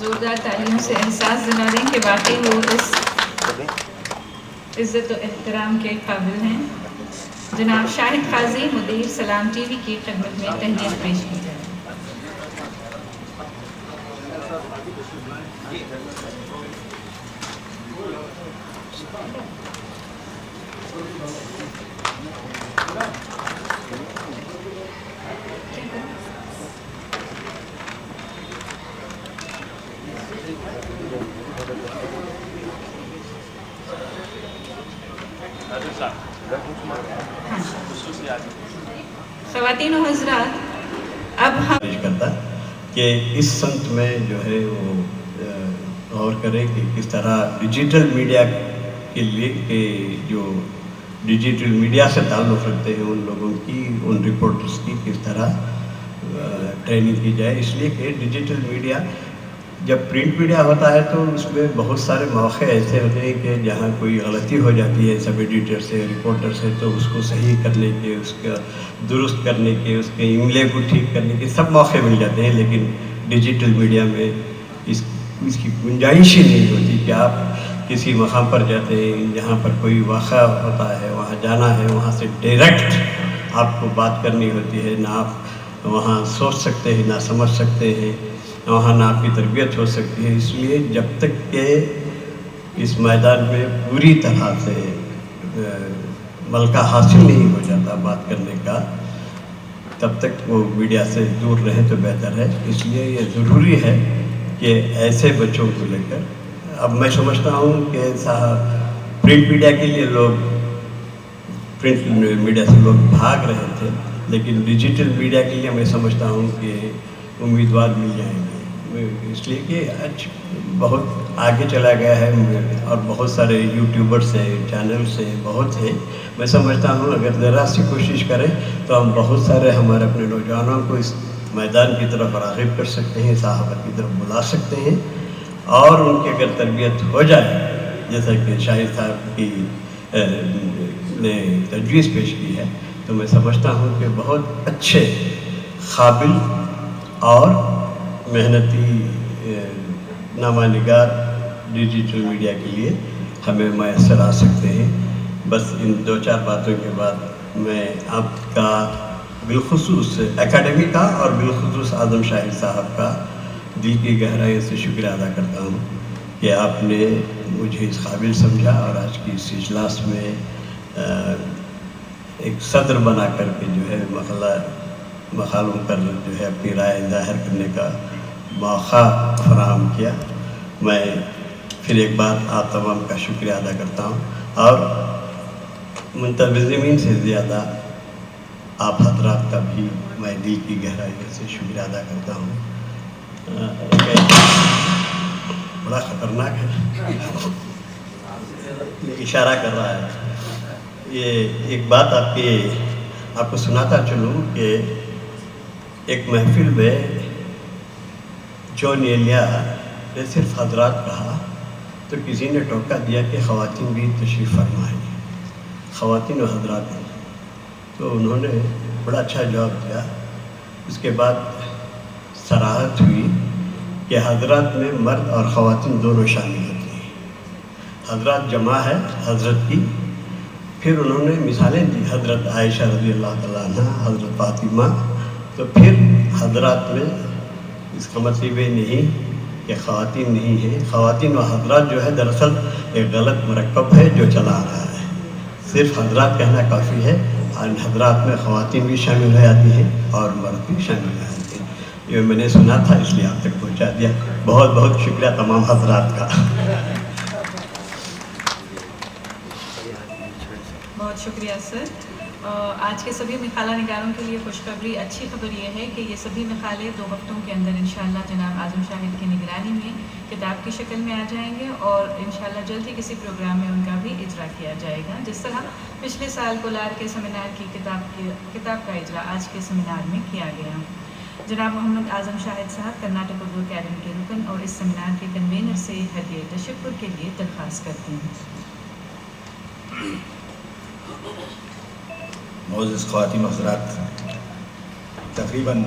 زوردار تعلیموں سے احساس دلا دیں کہ واقعی وہ اس عزت و احترام کے قابل ہیں. جناب شاہد قاضی مدیر سلام ٹی وی کی خدمت میں تہنیت پیش کی جائے. خواتین و حضرات، اب ہم کرتا کہ اس سمت میں جو ہے وہ غور کرے کہ کس طرح ڈیجیٹل میڈیا کے لیے کہ جو ڈیجیٹل میڈیا سے تعلق رکھتے ہیں ان لوگوں کی، ان رپورٹرز کی کس طرح ٹریننگ کی جائے. اس لیے کہ ڈیجیٹل میڈیا جب پرنٹ میڈیا ہوتا ہے تو اس میں بہت سارے مواقع ایسے ہوتے ہیں کہ جہاں کوئی غلطی ہو جاتی ہے سب ایڈیٹر سے، رپورٹر سے، تو اس کو صحیح کرنے کے، اس کا درست کرنے کے، اس کے عملے کو ٹھیک کرنے کے سب موقع مل جاتے ہیں. لیکن ڈیجیٹل میڈیا میں اس کی گنجائش ہی نہیں ہوتی کہ آپ کسی مقام پر جاتے ہیں جہاں پر کوئی واقعہ ہوتا ہے، وہاں جانا ہے، وہاں سے ڈائریکٹ آپ کو بات کرنی ہوتی ہے. نہ آپ وہاں سوچ سکتے ہیں، نہ سمجھ سکتے ہیں، وہاں نہ آپ کی تربیت ہو سکتی ہے. اس لیے جب تک کہ اس میدان میں پوری طرح سے ملکہ حاصل نہیں ہو جاتا بات کرنے کا، تب تک وہ میڈیا سے دور رہے تو بہتر ہے. اس لیے یہ ضروری ہے کہ ایسے بچوں کو لے کر، اب میں سمجھتا ہوں کہ پرنٹ میڈیا کے لیے پرنٹ میڈیا سے لوگ بھاگ رہے تھے، لیکن ڈیجیٹل میڈیا کے لیے میں سمجھتا ہوں کہ امیدوار مل جائیں گے. اس لیے کہ آج بہت آگے چلا گیا ہے اور بہت سارے یوٹیوبرس ہیں، چینلس ہیں، بہت ہیں. میں سمجھتا ہوں اگر ذرا سی کوشش کریں تو ہم بہت سارے ہمارے اپنے نوجوانوں کو اس میدان کی طرف راغب کر سکتے ہیں، صحافت کی طرف بلا سکتے ہیں. اور ان کی اگر تربیت ہو جائے جیسا کہ شاہد صاحب کی نے تجویز پیش کی ہے، تو میں سمجھتا ہوں کہ بہت اچھے، قابل اور محنتی نامہ نگار ڈیجیٹل میڈیا کے لیے ہمیں میسر آ سکتے ہیں. بس ان 2-4 باتوں کے بعد میں آپ کا بالخصوص اکیڈمی کا اور بالخصوص اعظم شاہد صاحب کا دل کی گہرائی سے شکریہ ادا کرتا ہوں کہ آپ نے مجھے اس قابل سمجھا اور آج کی اس اجلاس میں ایک صدر بنا کر کے جو ہے مقالوں پر جو ہے اپنی رائے ظاہر کرنے کا موقع فراہم کیا. میں پھر ایک بار آپ تمام کا شکریہ ادا کرتا ہوں اور منتظمین سے زیادہ آپ حضرات کا بھی میں دل کی گہرائی سے شکریہ ادا کرتا ہوں. بڑا خطرناک ہے، اشارہ کر رہا ہے. یہ ایک بات آپ کو سناتا چلوں کہ ایک محفل میں جون ایلیا نے صرف حضرات کہا تو کسی نے ٹوکا دیا کہ خواتین بھی تشریف فرمائیں، خواتین و حضرات ہیں. تو انہوں نے بڑا اچھا جواب دیا. اس کے بعد صراحت ہوئی کہ حضرات میں مرد اور خواتین دونوں شامل ہوتی ہیں. حضرات جمع ہے حضرت کی. پھر انہوں نے مثالیں دی، حضرت عائشہ رضی اللہ تعالیٰ عنہ، حضرت فاطمہ. تو پھر حضرات میں اس کا مطلب یہ نہیں کہ خواتین نہیں ہیں. خواتین و حضرات جو ہے دراصل ایک غلط مرکب ہے جو چلا آ رہا ہے. صرف حضرات کہنا کافی ہے. حضرات میں خواتین بھی شامل ہو جاتی ہیں اور مرد بھی شامل ہو جاتے ہیں. یہ میں نے سنا تھا اس لیے آپ تک پہنچا دیا. بہت بہت شکریہ تمام حضرات کا. بہت شکریہ سر. آج کے سبھی مقالہ نگاروں کے لیے خوشخبری، اچھی خبر یہ ہے کہ یہ سبھی مقالے 2 ہفتوں کے اندر انشاءاللہ جناب اعظم شاہد کی نگرانی میں کتاب کی شکل میں آ جائیں گے اور انشاءاللہ جلد ہی کسی پروگرام میں ان کا بھی اجرا کیا جائے گا، جس طرح پچھلے سال کولار کے سیمینار کی کتاب کا اجرا آج کے سیمینار میں کیا گیا. جناب محمد اعظم شاہد صاحب کرناٹک اردو اکیڈمی کے رکن اور اس سیمینار کے کنوینر سے ہدیہ تشکر کے لیے درخواست کرتے ہیں. معزز خواتین و حضرات، تقریباً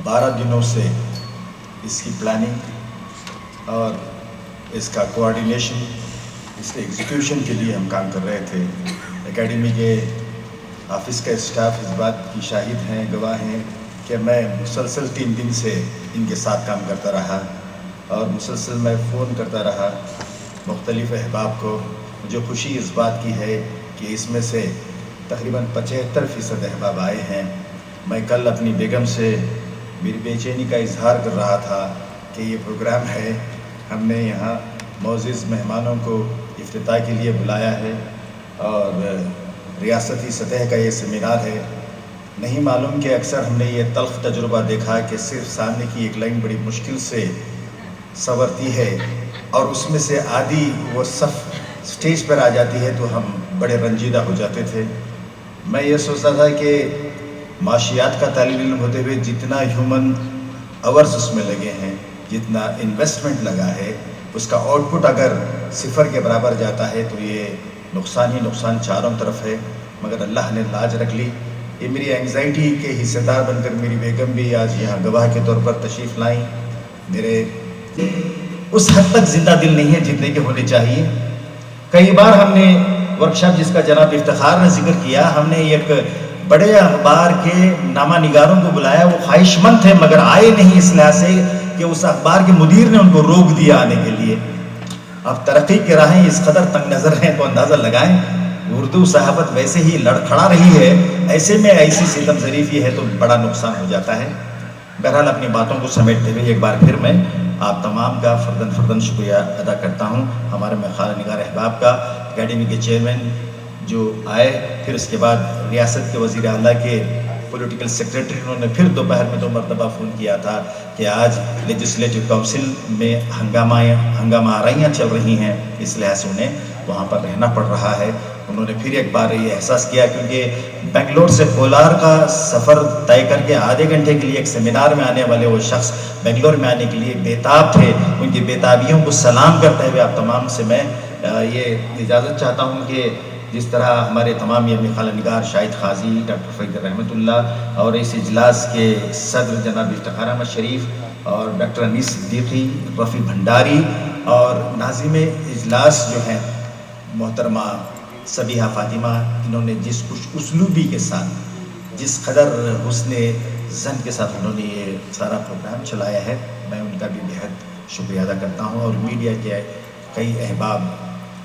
12 دنوں سے اس کی پلاننگ اور اس کا کوآرڈینیشن، اس کے ایگزیکیوشن کے لیے ہم کام کر رہے تھے۔ اکیڈمی کے آفس کا اسٹاف اس بات کی شاہد ہیں، گواہ ہیں کہ میں مسلسل 3 دن سے ان کے ساتھ کام کرتا رہا اور مسلسل میں فون کرتا رہا مختلف احباب کو۔ مجھے خوشی اس بات کی ہے کہ اس میں سے تقریباً 75% احباب آئے ہیں۔ میں کل اپنی بیگم سے میری بے چینی کا اظہار کر رہا تھا کہ یہ پروگرام ہے، ہم نے یہاں معزز مہمانوں کو افتتاح کے لیے بلایا ہے اور ریاستی سطح کا یہ سیمینار ہے۔ نہیں معلوم کہ اکثر ہم نے یہ تلخ تجربہ دیکھا کہ صرف سامنے کی ایک لائن بڑی مشکل سے سنورتی ہے اور اس میں سے آدھی وہ صف سٹیج پر آ جاتی ہے تو ہم بڑے رنجیدہ ہو جاتے تھے۔ میں یہ سوچتا تھا کہ معاشیات کا طالب علم ہوتے ہوئے جتنا ہیومن آورز اس میں لگے ہیں، جتنا انویسٹمنٹ لگا ہے، اس کا آؤٹ پٹ اگر 0 کے برابر جاتا ہے تو یہ نقصان ہی نقصان چاروں طرف ہے۔ مگر اللہ نے لاج رکھ لی۔ یہ میری اینگزائٹی کے حصے دار بن کر میری بیگم بھی آج یہاں گواہ کے طور پر تشریف لائیں۔ میرے اس حد تک زندہ دل نہیں ہے جتنے کے ہونے چاہیے۔ کئی بار ہم نے ورکشاپ جس کا جناب افتخار نے ذکر کیا، ہم نے ایک بڑے اخبار کے نامہ نگاروں کو بلایا، وہ خواہش مند تھے مگر آئے نہیں اس لحاظ سے کہ اس اخبار کے مدیر نے ان کو روک دیا آنے کے لیے۔ اب ترقی کے راہیں اس قدر تنگ نظر ہیں تو اندازہ لگائیں، اردو صحافت ویسے ہی لڑکھڑا رہی ہے، ایسے میں ایسی ستم ظریفی ہے تو بڑا نقصان ہو جاتا ہے۔ بہرحال اپنی باتوں کو سمیٹتے ہوئے ایک بار پھر میں آپ تمام کا فرداً شکریہ ادا کرتا ہوں، ہمارے میں خالہ نگار احباب کا، اکیڈمی کے چیئرمین جو آئے، پھر اس کے بعد ریاست کے وزیر اعلیٰ کے پولیٹیکل سیکریٹری، انہوں نے پھر دوپہر میں 2 مرتبہ فون کیا تھا کہ آج لیجسلیٹو کونسل میں ہنگامہ آرائیاں چل رہی ہیں، اس لحاظ سے انہیں وہاں پر رہنا پڑ رہا ہے۔ انہوں نے پھر ایک بار یہ احساس کیا کیونکہ بنگلور سے کولار کا سفر طے کر کے آدھے گھنٹے کے لیے ایک سیمینار میں آنے والے وہ شخص بنگلور میں آنے کے لیے بیتاب تھے۔ ان کی بیتابیوں کو سلام کرتے ہوئے آپ تمام سے میں یہ اجازت چاہتا ہوں کہ جس طرح ہمارے تمام یہ خالہ نگار شاہد قاضی، ڈاکٹر فقیر رحمۃ اللہ اور اس اجلاس کے صدر جناب افتخار احمد شریف اور ڈاکٹر انیس صدیقی، رفیع بھنڈاری اور ناظم اجلاس جو ہیں محترمہ سبیحہ فاطمہ، انہوں نے جس خوش اسلوبی کے ساتھ، جس قدر حسن ظن کے ساتھ انہوں نے یہ سارا پروگرام چلایا ہے، میں ان کا بھی بہت شکریہ ادا کرتا ہوں۔ اور میڈیا کے کئی احباب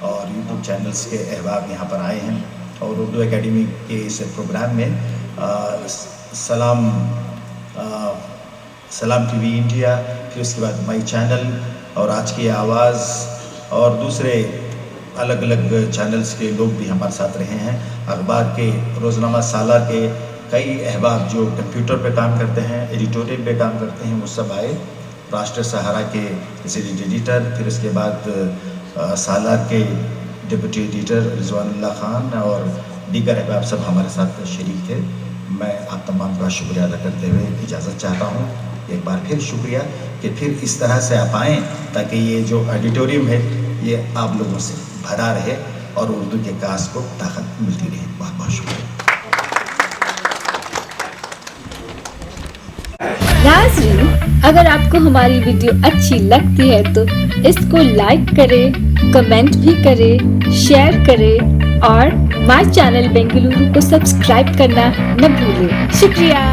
اور یوٹیوب چینلز کے احباب یہاں پر آئے ہیں اور اردو اکیڈمی کے اس پروگرام میں سلام ٹی وی انڈیا، پھر اس کے بعد مائی چینل اور آج کی آواز اور دوسرے الگ الگ چینلز کے لوگ بھی ہمارے ساتھ رہے ہیں۔ اخبار کے روزنامہ سالہ کے کئی احباب جو کمپیوٹر پہ کام کرتے ہیں، ایڈیٹوریل پہ کام کرتے ہیں، وہ سب آئے۔ راشٹر سہارا کے ریزیڈنٹ ایڈیٹر، پھر اس کے بعد سالار کے ڈپٹی ایڈیٹر رضوان اللہ خان اور دیگر احباب سب ہمارے ساتھ شریک تھے۔ میں آپ تمام کا شکریہ ادا کرتے ہوئے اجازت چاہتا ہوں۔ ایک بار پھر شکریہ کہ پھر اس طرح سے آپ آئیں تاکہ یہ جو آڈیٹوریم ہے یہ آپ لوگوں سے بھرا رہے اور اردو کے کاس کو طاقت ملتی رہے۔ بہت بہت شکریہ۔ ناظرین، اگر آپ کو ہماری ویڈیو اچھی لگتی ہے تو اس کو لائک کریں، کمنٹ بھی کریں، شیئر کریں اور مائی چینل بنگلورو کو سبسکرائب کرنا نہ بھولیں۔ شکریہ۔